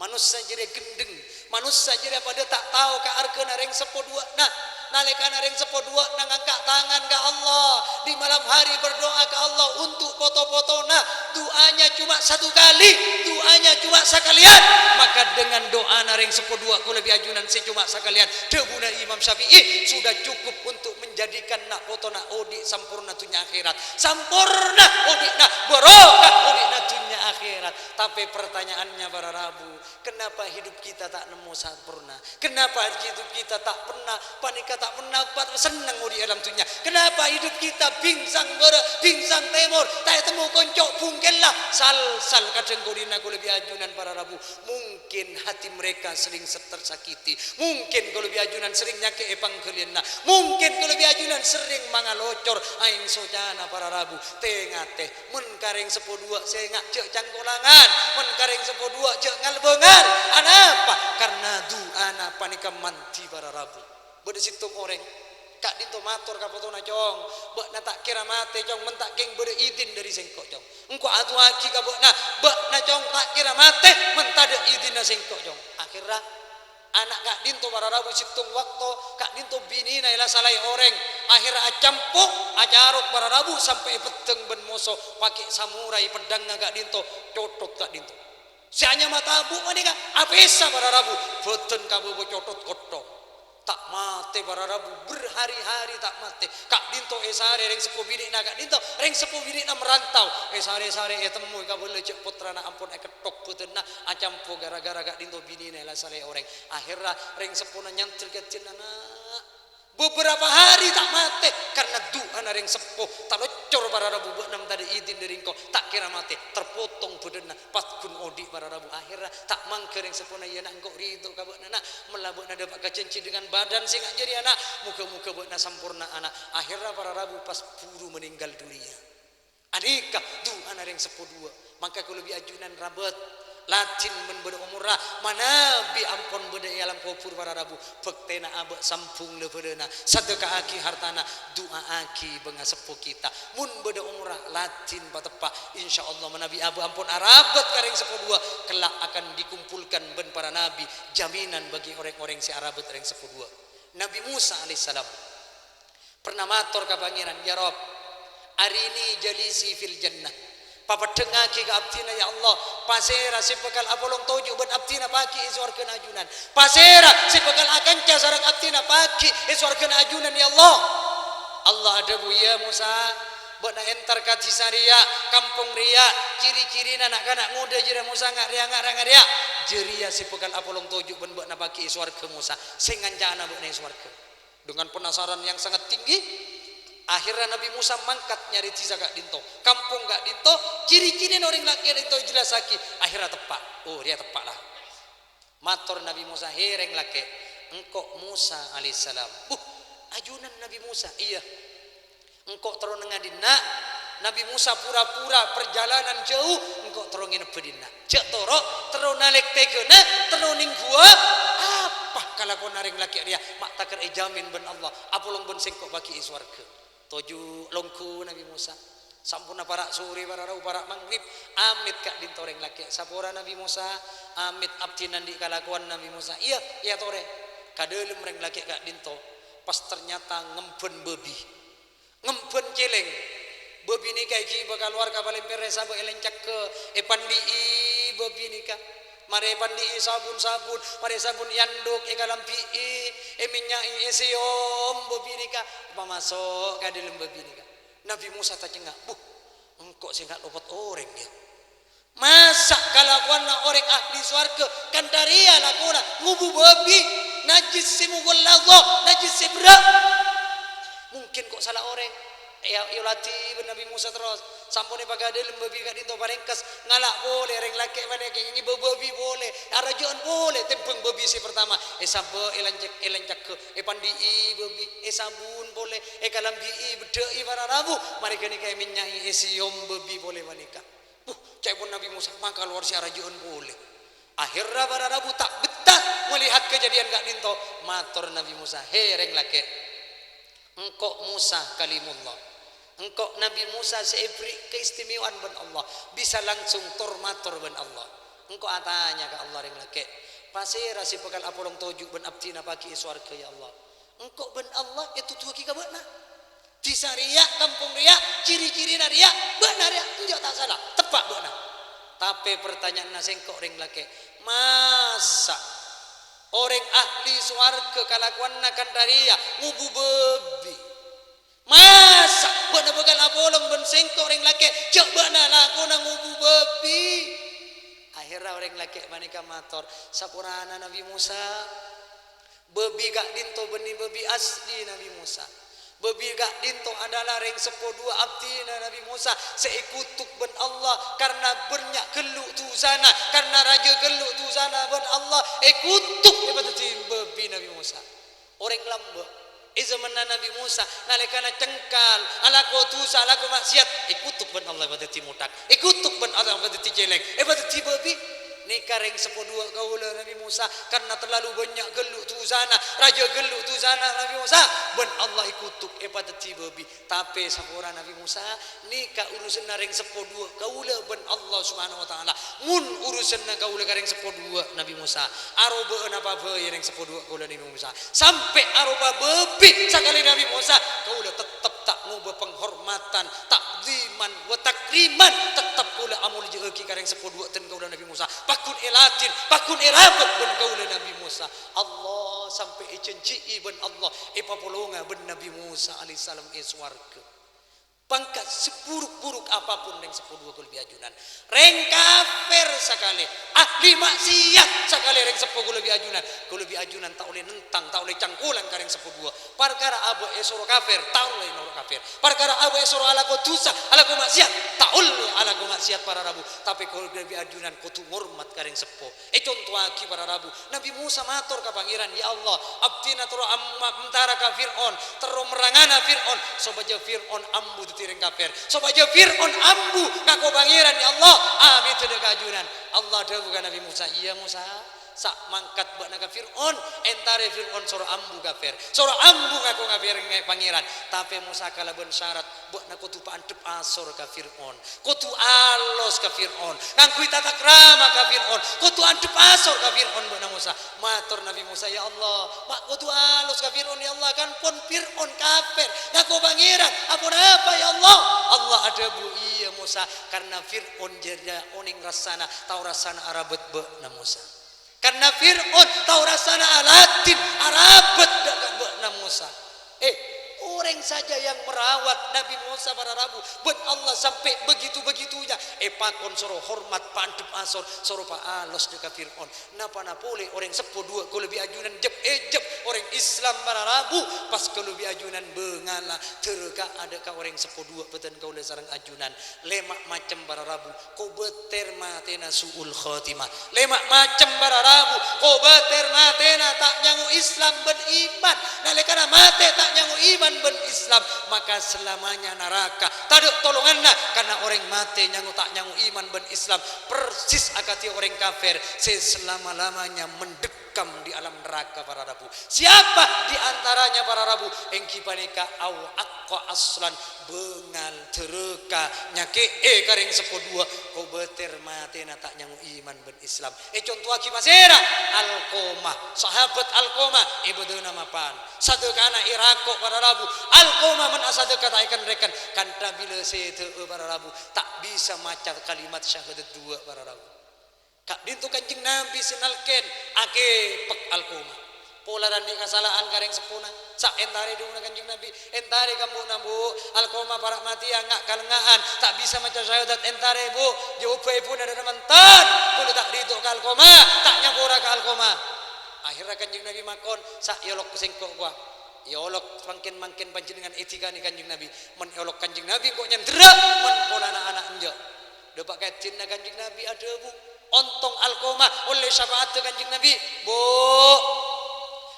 manusia jere gendeng manusia jere pada tak tahu ka arkena reng sepodua nah nalekana reng sepodua nangangkat tangan ke Allah di malam hari berdoa ke Allah untuk foto-foto nah doanya cuma satu kali doanya cuma sekalian maka dengan doa nareng sepodua ku lebih ajunan si cuma sekalian debuna Imam Syafi'i sudah cukup untuk menjadikan nak foto nak odi sampurna dunia akhirat sampurna odi nak barokah odi nak dunia akhirat tapi pertanyaannya para rabu kenapa hidup kita tak nemu sempurna kenapa hidup kita tak pernah panika tak pernah senang di alam dunia kenapa hidup kita bingsang bingsang timur tak temu koncok bungkel lah sal kadang kodina ku lebih ajunan para rabu mungkin hati mereka sering tersakiti mungkin ku lebih ajunan sering nyake epang kelina mungkin ku lebih ajunan sering mangalocor aing sojana para rabu tengah teh mun kareng sepodua saya ngak cek cangkolangan mun kareng sepodua cek ngalbengan anapa karena duana panika manti para rabu bade situng orang kak dinto matur ka potona cong bek na tak kira mate cong mentak geng bade izin dari sengkok cong engko atu aki ka bek na cong tak kira mate mentada izin na sengkok cong akhirnya anak kak dinto para rabu situng waktu kak dinto bini na ila salai orang akhirnya acampuk acarok para rabu sampai peteng ben moso pakai samurai pedang kak dinto cotot kak dinto si hanya mata bu manika apesa para rabu beten kabu cotot kotong tak mate para rabu berhari-hari tak mate kak dinto esare reng sepuh bini na kak dinto reng sepuh bini na merantau esare temu ka boleh cek putra na ampun ketok putun na acampo gara-gara kak dinto bini na la sare orang akhirnya reng sepuh na nyantri kecil na beberapa hari tak mate karena doa na reng sepuh talocor para rabu buat nam tadi izin dari engkau tak kira mate terpotong bedena patkun odi para rabu akhirnya tak mangke reng sepuh na ya nak engkau ridho ka buat na melabuk na dapat kacenci dengan badan sing jadi anak muka-muka buat na sampurna anak akhirnya para rabu pas buru meninggal dunia adika doa na reng sepuh dua maka ku lebih ajunan rabat latin men beda umurah manabi ampun beda alam kopur para rabu bektena abek sampung le bedena sedekah aki hartana doa aki benga sepuh kita mun beda umurah latin patepak insyaallah manabi abu ampun arabat kareng sepuh dua kelak akan dikumpulkan ben para nabi jaminan bagi orang-orang si arabat kareng sepuh dua Nabi Musa alaihissalam pernah matur ka pangeran ya Rob arini jalisi fil jannah papadengaki ka abdina ya Allah pasera sipekal apolong toju ben abdina paki iswarkeun ajunan pasera sipekal akan casarang abdina paki iswarkeun ajunan ya Allah Allah ada bu ya Musa buat na entar ka Cisaria kampung ria ciri-ciri anak-anak muda jira Musa ngaria jeria sipekal apolong toju ben buat na paki iswarkeun Musa sing ngancana buat na iswarkeun dengan penasaran yang sangat tinggi akhirnya Nabi Musa mangkat nyari tisa kak dinto kampung kak dinto ciri-ciri orang laki dinto jelas lagi akhirnya tepak oh dia tepak lah matur Nabi Musa hereng laki engkau Musa alaihissalam ajunan Nabi Musa iya engkau terus ngadina Nabi Musa pura-pura perjalanan jauh engkau terus nginepedina cek toro terus nalek tekena terus ning gua apa kalau kau naring laki dia mak takir jamin ben Allah apulong ben sengkok bagi iswarga toju longku Nabi Musa sampurna para suri para rau para maghrib amit kak dintoreng laki sapora Nabi Musa amit abdinan di kalakuan Nabi Musa iya tore kadelem reng laki kak dinto pas ternyata ngemben bebi ngemben celeng bebi nikah iki bakal luar kapal empere sabu elencak ke epandi bebi nikah mare pandi sabun mare sabun yanduk ekalam pi minyak isiom bebinika pamasok ka dalam bebinika Nabi Musa tanya engkau sing gak luput orang ya masa kalakuan orang ahli swarga kan daria lakuna ngubu babi najis simugulladha najis sibra mungkin mungkin kok salah orang ya lati Nabi Musa terus sampune pagadel babi kat dinto parengkas ngalak boleh reng laki mana ngi babi boleh arajon boleh tempeng babi si pertama sabe elancak ke pandi babi sabun boleh kalambi bedei para rabu mereka ni kay minyai siom babi boleh manika cai pun Nabi Musa maka luar si arajon boleh akhirnya para rabu tak betah melihat kejadian kat dinto matur Nabi Musa reng laki engkau Musa kalimullah engkau Nabi Musa seibri keistimewaan ben Allah bisa langsung tormator ben Allah engkau atanya ke Allah ring lake pasira si pekal apolong toju ben abtina paki swarga ya Allah engkau ben Allah itu tuh ki kabana di saria kampung ria ciri-ciri naria benar ya enjo tak salah tepak benar tapi pertanyaan nasi engkau ring lake masa orang ahli swarga kalakuan nakan daria ngubu bebi masa buat nak bekal apolong ben sengkok orang laki coba nak laku nang ubu babi akhirnya orang laki manika mator sapurana Nabi Musa babi gak dinto benih babi asli Nabi Musa babi gak dinto adalah reng 10 abdina Nabi Musa seikutuk ben Allah karena banyak geluk tu sana karena raja geluk tu sana ben Allah ikutuk daripada babi Nabi Musa orang lambak zaman Nabi Musa nalikana cengkal ala kotusa ala maksiat ikutuk ben Allah pada timutak ikutuk ben Allah pada tijeleng pada tibabi nikareng 10 kaula Nabi Musa karena terlalu banyak geluk tu sana raja geluk tu sana Nabi Musa ben Allah ikutuk pada tibabi tapi sapura Nabi Musa nikah urusan nareng 10 kaula ben Allah Subhanahu wa taala mun urusan kaula kareng 10 Nabi Musa aroba apa bae reng 10 kaula Nabi Musa sampai aroba bebi sakali Nabi Musa kaula tetap tak ngubah penghormatan takziman wa takriman tetap kaula amul jeuki kareng 10 ten kaula Nabi Musa pakun elatin pakun erabat ben kaula Nabi Musa Allah sampai cenci ben Allah papolonga ben Nabi Musa alaihissalam swarga pangkat seburuk-buruk apapun yang 10 lebih ajunan reng kafir sekali ahli maksiat sekali reng 10 lebih ajunan tak oleh nentang tak oleh cangkulan kareng 10 perkara abu esoro kafir tak oleh noro kafir perkara abu esoro ala ko dosa ala ko maksiat tak oleh ala ko maksiat para rabu tapi kalau lebih ajunan ko tu hormat kareng 10 contoh aki para rabu Nabi Musa matur ka pangeran ya Allah abdina turu amtara ka Fir'aun tero merangana Fir'aun sobaja Fir'aun ambu tireng kafir sobaja Fir'aun ambu ngako pangeran ya Allah amin teu kajunan Allah dawuh ka Nabi Musa iya Musa sak mangkat buat naga Fir'aun entare Fir'aun soro ambu kafir soro ambu ngaku ngafir pangeran tapi Musa kala ben syarat buat naku tu paantep asor ka Fir'aun kutu alos ka Fir'aun ngangkui tata krama ka Fir'aun kutu antep asor ka Fir'aun buat Musa matur Nabi Musa ya Allah mak kutu alos ka Fir'aun ya Allah kan pun Fir'aun kafir ngaku pangeran apa ya Allah Allah ada bu iya Musa karena Fir'aun jadi oning rasana tau rasana arabet be na Musa karena Fir'aun tahu rasana alatin arabat na Musa orang saja yang merawat Nabi Musa para rabu buat Allah sampai begitu-begitunya pakon soro hormat pantep asor soro pa alos deka Fir'aun napa napole orang 10 ko lebih ajunan jeb orang Islam para rabu pas ko lebih ajunan bengala terka ada ka orang 10 beten kau le sareng ajunan lemak macam para rabu ko beter matena suul khatimah lemak macam para rabu ko beter matena tak nyangu Islam ben iman nalekana mate tak nyangu iman ben Islam maka selamanya neraka tak ada tolonganna karena orang mati nyangu tak nyangu iman ben Islam persis akati orang kafir selama-lamanya mendekam di alam neraka para rabu siapa di antaranya para rabu engki panika au aqqa aslan bengal tereka nyake kareng 10 ko beter mati na tak nyangu iman ben Islam contoh aki masera Alqomah sahabat Alqomah ibeuna mapan sadekana irako para rabu Alqomah man asadeka taikan rekan kanta bila sete para rabu tak bisa maca kalimat syahadat 2 para rabu kak dintu kanjing Nabi sinalken ake pek Alqomah polaran di kesalahan kareng 10 sak entare dungna kanjing Nabi entare kamu nabu Alqomah para mati ngak kalengahan tak bisa maca syahadat entare bu jawab ibu ada mantan kulo tak ridho ka Alqomah tak nyapura ka Alqomah akhirnya kanjing Nabi makon sak yolok sengkok gua Ya Allah makin panjenengan etika nih Kanjeng Nabi. Men olok Kanjeng Nabi kok nyendera men pola anak-anak enjo. Depak kacinna Kanjeng Nabi ada bu. Ontong alqomah oleh syafaat Kanjeng Nabi. Bu.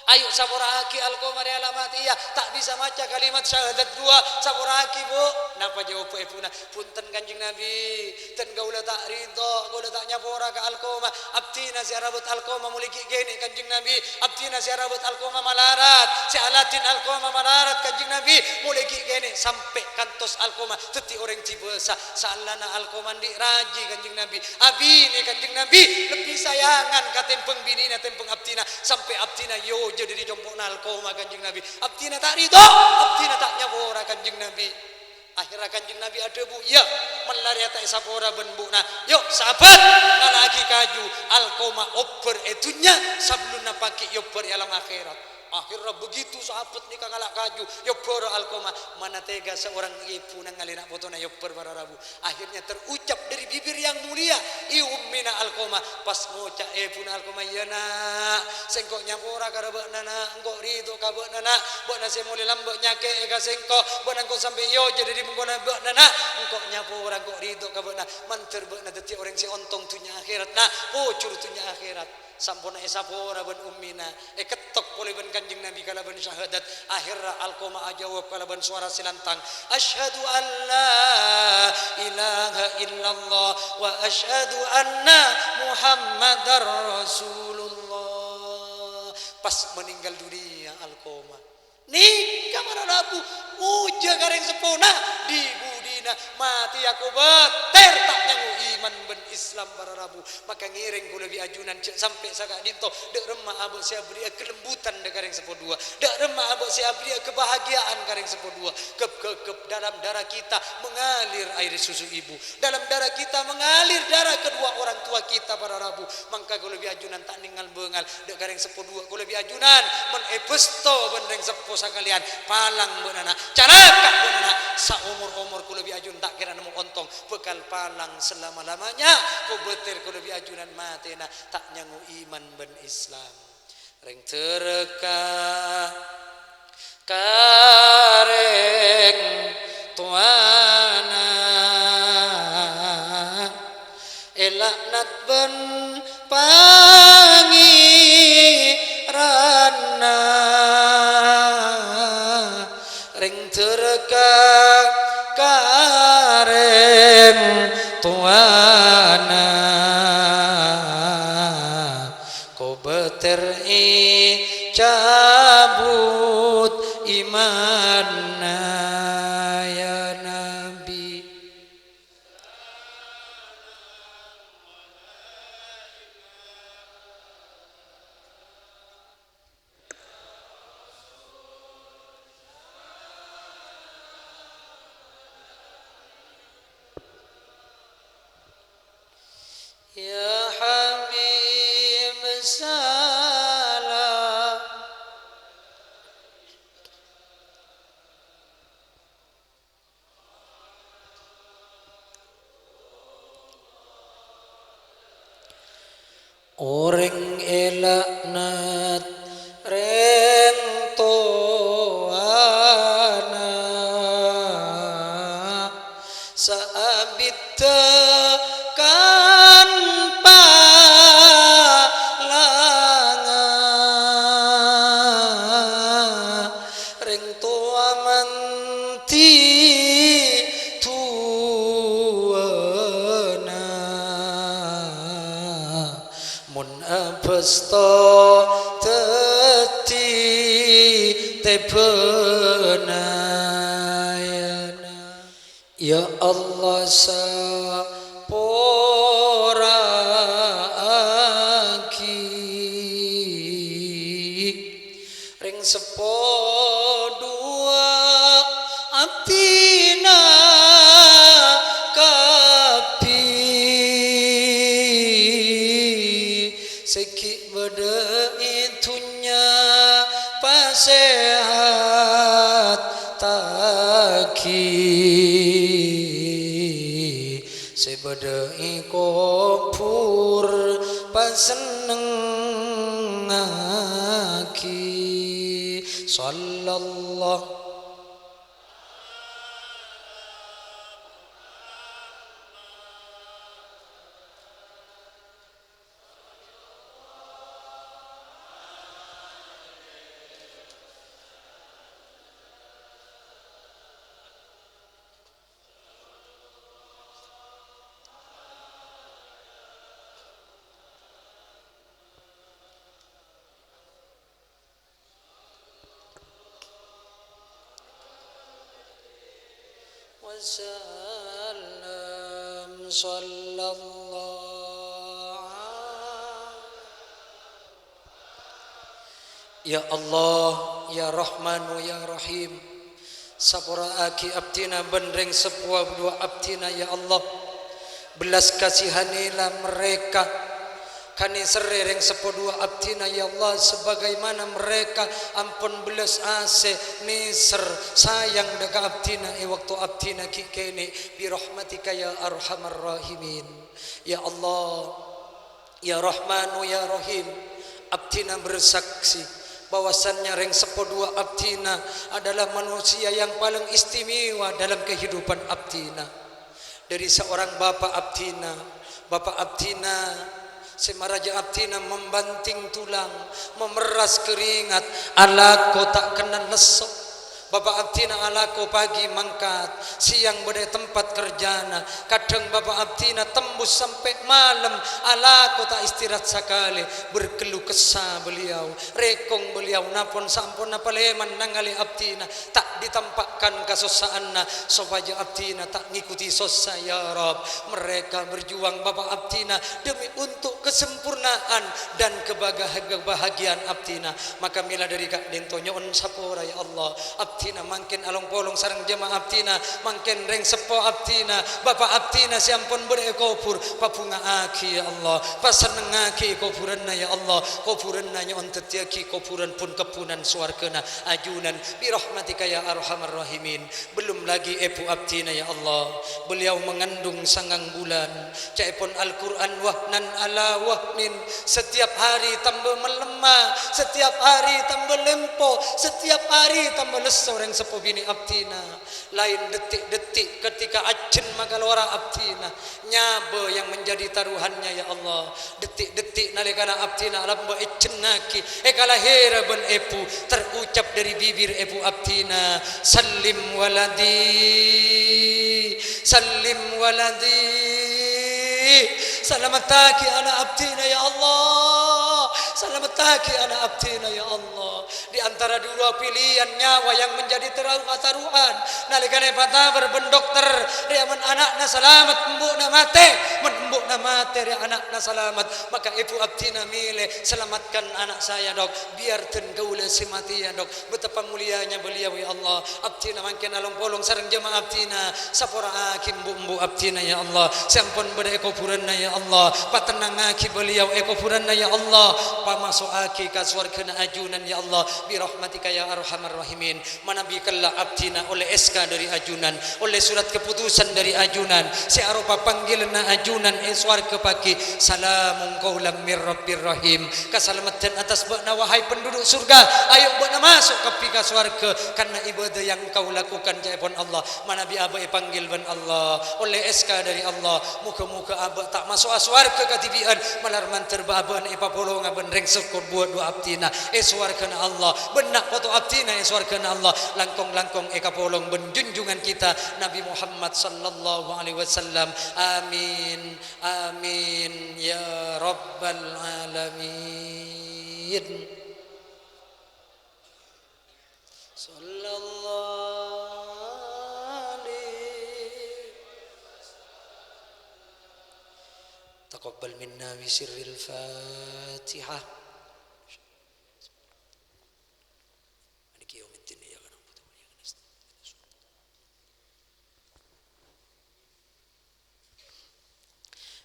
Ayo saboraki alqomah alamati ya tak bisa maca kalimat syahadat dua saboraki bu. Napa jawab puna punten Kanjeng Nabi ten gaula tak ridho gaula tak nyapora ka alqomah abtina si arabut alqomah muliki gene Kanjeng Nabi abtina si arabut alqomah malarat si alatin alqomah malarat Kanjeng Nabi muliki gene sampai kantos alqomah teti orang cibesa salana alqomah di raji Kanjeng Nabi abine Kanjeng Nabi lebih sayangan ka tempeng binina tempeng abtina sampai abtina yo jadi jompokna alqomah Kanjeng Nabi abtina tak ridho abtina tak nyapora Kanjeng Nabi akhirnya Kanjeng Nabi ada bu ya melari atas sapora ben bu nah yuk sahabat lagi kaju alqomah oper etunya sebelum pakai yoper alam akhirat akhirnya begitu sahabat nikah ngalak kaju yoper alqomah mana tega seorang ibu nang ngalina fotona yoper para rabu akhirnya terucap dari bibir yang mulia iummina alqomah pas ngoca puna alqomah ya nak sengkok nyapora karabak nana engkok rito kabak nana buat nasi mulai lambak nyake eka sengkok buat engkok sampai yo jadi di menggona bak nana engkok nyapora engkok rito kabak nana manter bak nana teti orang si ontong tunya akhirat nah pocur tunya akhirat sampuna esapora ben ummina ketok oleh ben Kanjeng Nabi kala ben syahadat akhirnya alqomah ajawab kala ben suara silantang asyhadu an la ilaha illallah wa asyhadu anna muhammadar rasulullah pas meninggal dunia alqomah nikah para rabu uja gareng sepona di budina mati aku beter tak nyangu iman ben Islam para rabu maka ngiring ku lebih ajunan sampai sagak dinto dek remah abok sia beri kelembutan dek gareng sepodua dek remah abok sia beri kebahagiaan gareng sepodua kep dalam darah kita mengalir air susu ibu dalam darah kita mengalir darah kedua orang tua kita para rabu maka ku lebih ajunan tak ningal bengal dek gareng sepodua ku lebih ajunan men epesto bendeng sepo sakalian palang benana carakak benana saumur-umur ku lebih ajun tak kira nemu ontong bekal palang selama-lamanya ku betir ku lebih ajunan matena tak nyangu iman ben Islam reng tereka kareng tuana elaknat ben pangirana ring tereka kareng tuana ko beter cabut imanna ya Nabi ya Habib salam orang elaknat rentoana saabit kan palanga ring tua manti tuana mun abesto teti tebena ya Allah sapora aki ring sepo dua abdina kapi seki beda itunya pasehat taki sebedai kopur paseneng aki sallallahu wasallam sallallahu. Ya Allah, ya Rahmanu ya Rahim, sapura aki abdina benreng sepuah dua abdina ya Allah, belas kasihanilah mereka kani serereng sepodua abdina ya Allah, sebagaimana mereka ampun belas ase niser sayang deka abdina waktu abdina kikeni birahmatika ya arhamar rahimin. Ya Allah, ya Rahmanu ya Rahim, abdina bersaksi bahwasannya reng sepodua abdina adalah manusia yang paling istimewa dalam kehidupan abdina. Dari seorang bapak abdina, bapak abdina semaraja abdina membanting tulang, memeras keringat, alako tak kena lesok. Bapak abdina alako pagi mangkat, siang berdaya tempat kerjana, kadang bapak abdina tembus sampai malam, alako tak istirahat sekali, berkeluh kesah beliau, rekong beliau, napon sampun napaleman nangali abdina, tak ditampakkan kesusahanna, supaya abdina tak ngikuti sosa ya Rab. Mereka berjuang bapak abdina demi untuk kesempurnaan dan kebahagiaan abdina. Maka mila dari kak dento nyon sapora ya Allah, abdina mangkin along polong sarang jemaah abdina, mangkin reng sepo abdina, bapak abdina siampun berekopur papunga aki ya Allah, pasenengaki kopuranna ya Allah, kopuranna nyon tetiaki kopuran pun kepunan suarkena ajunan birahmatika ya arhamar rahimin. Belum lagi epu abdina ya Allah, beliau mengandung sangang bulan, caipun Al-Quran wahnan ala wahnin, setiap hari tambah melemah, setiap hari tambah lempo, setiap hari tambah lesu orang sepuh bini abdina. Lain detik-detik ketika acen magalora abdina nyabe yang menjadi taruhannya ya Allah. Detik-detik nalikana abdina lamba ecenaki ekala hera ben epu terucap dari bibir epu abdina, salim waladi, salim waladi, salamataki ana abdina ya Allah, salamataki ana abdina ya Allah. Di antara dua pilihan nyawa yang menjadi taruhan nalikane patabar ben dokter dia men anakna selamat embukna mate, men embukna mate dia anakna selamat, maka ibu abdina milih selamatkan anak saya dok, biarkan kaula si mati ya dok. Betapa mulianya beliau ya Allah. Abdina mangkin along polong sareng jemaah abdina sapora akim bu abdina ya Allah, sampun beda ekopuranna ya Allah, patenangaki beliau ekopuranna ya Allah, pamasukaki ka swargana ajunan ya Allah birahmatika ya arhamar rahimin. Manabikallah abdina oleh SK dari ajunan, oleh surat keputusan dari ajunan, searupa panggilan ajunan swarga pagi, salamun qaulam mir rabbir rahim, keselamatan atas bakna wahai penduduk surga, ayo bakna masuk ke pika swarga karena ibadah yang kau lakukan jaipun Allah. Manabi abai panggil ban Allah oleh SK dari Allah, muka-muka abah tak masuk swarga katibian malar manter baban ipapolong aben reng sekor buat dua abdina swargana Allah, benak foto abdina swargana Allah, langkong-langkong kapolong benjunjungan kita Nabi Muhammad sallallahu alaihi wasallam. Amin amin ya rabbal alamin. Sallallahu alaihi taqabbal minna bi sirril Fatihah.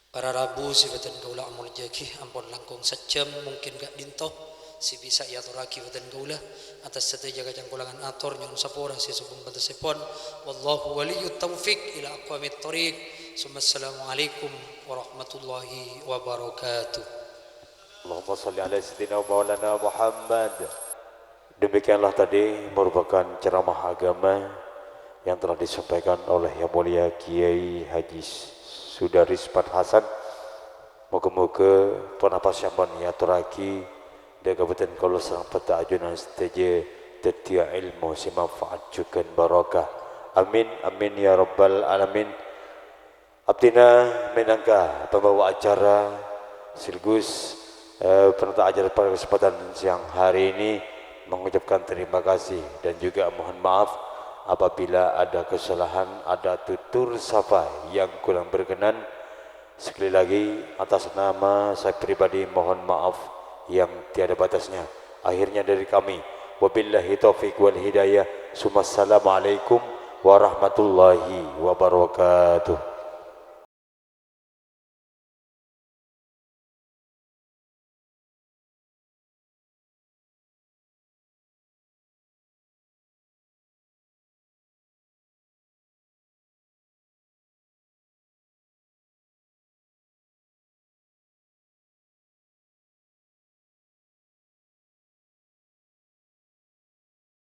Para rabu sifatan kaula amul jaki ampun langkung sejam mungkin gak dintoh si bisa ya turaki fatan kaula atas setiap jaga jangkulangan atur nyon sapora si subung batasipon. Wallahu waliyut taufiq ila aqwamit thoriq. Assalamualaikum warahmatullahi wabarakatuh. Allahumma salli ala sayyidina wa maulana Muhammad. Demikianlah tadi merupakan ceramah agama yang telah disampaikan oleh Yang Mulia Kiai Haji Sudaris Pat Hasan. Moga-moga penapas yang niaturaki dan kabupaten kalau serang peta ajunan seteja tetia ilmu si manfaat juga barakah. Amin amin ya rabbal alamin. Abdina minangka pembawa acara sekaligus penata acara pada kesempatan siang hari ini mengucapkan terima kasih dan juga mohon maaf apabila ada kesalahan, ada tutur sapa yang kurang berkenan. Sekali lagi atas nama saya pribadi mohon maaf yang tiada batasnya. Akhirnya dari kami, wabillahi taufiq wal hidayah. Assalamualaikum warahmatullahi wabarakatuh.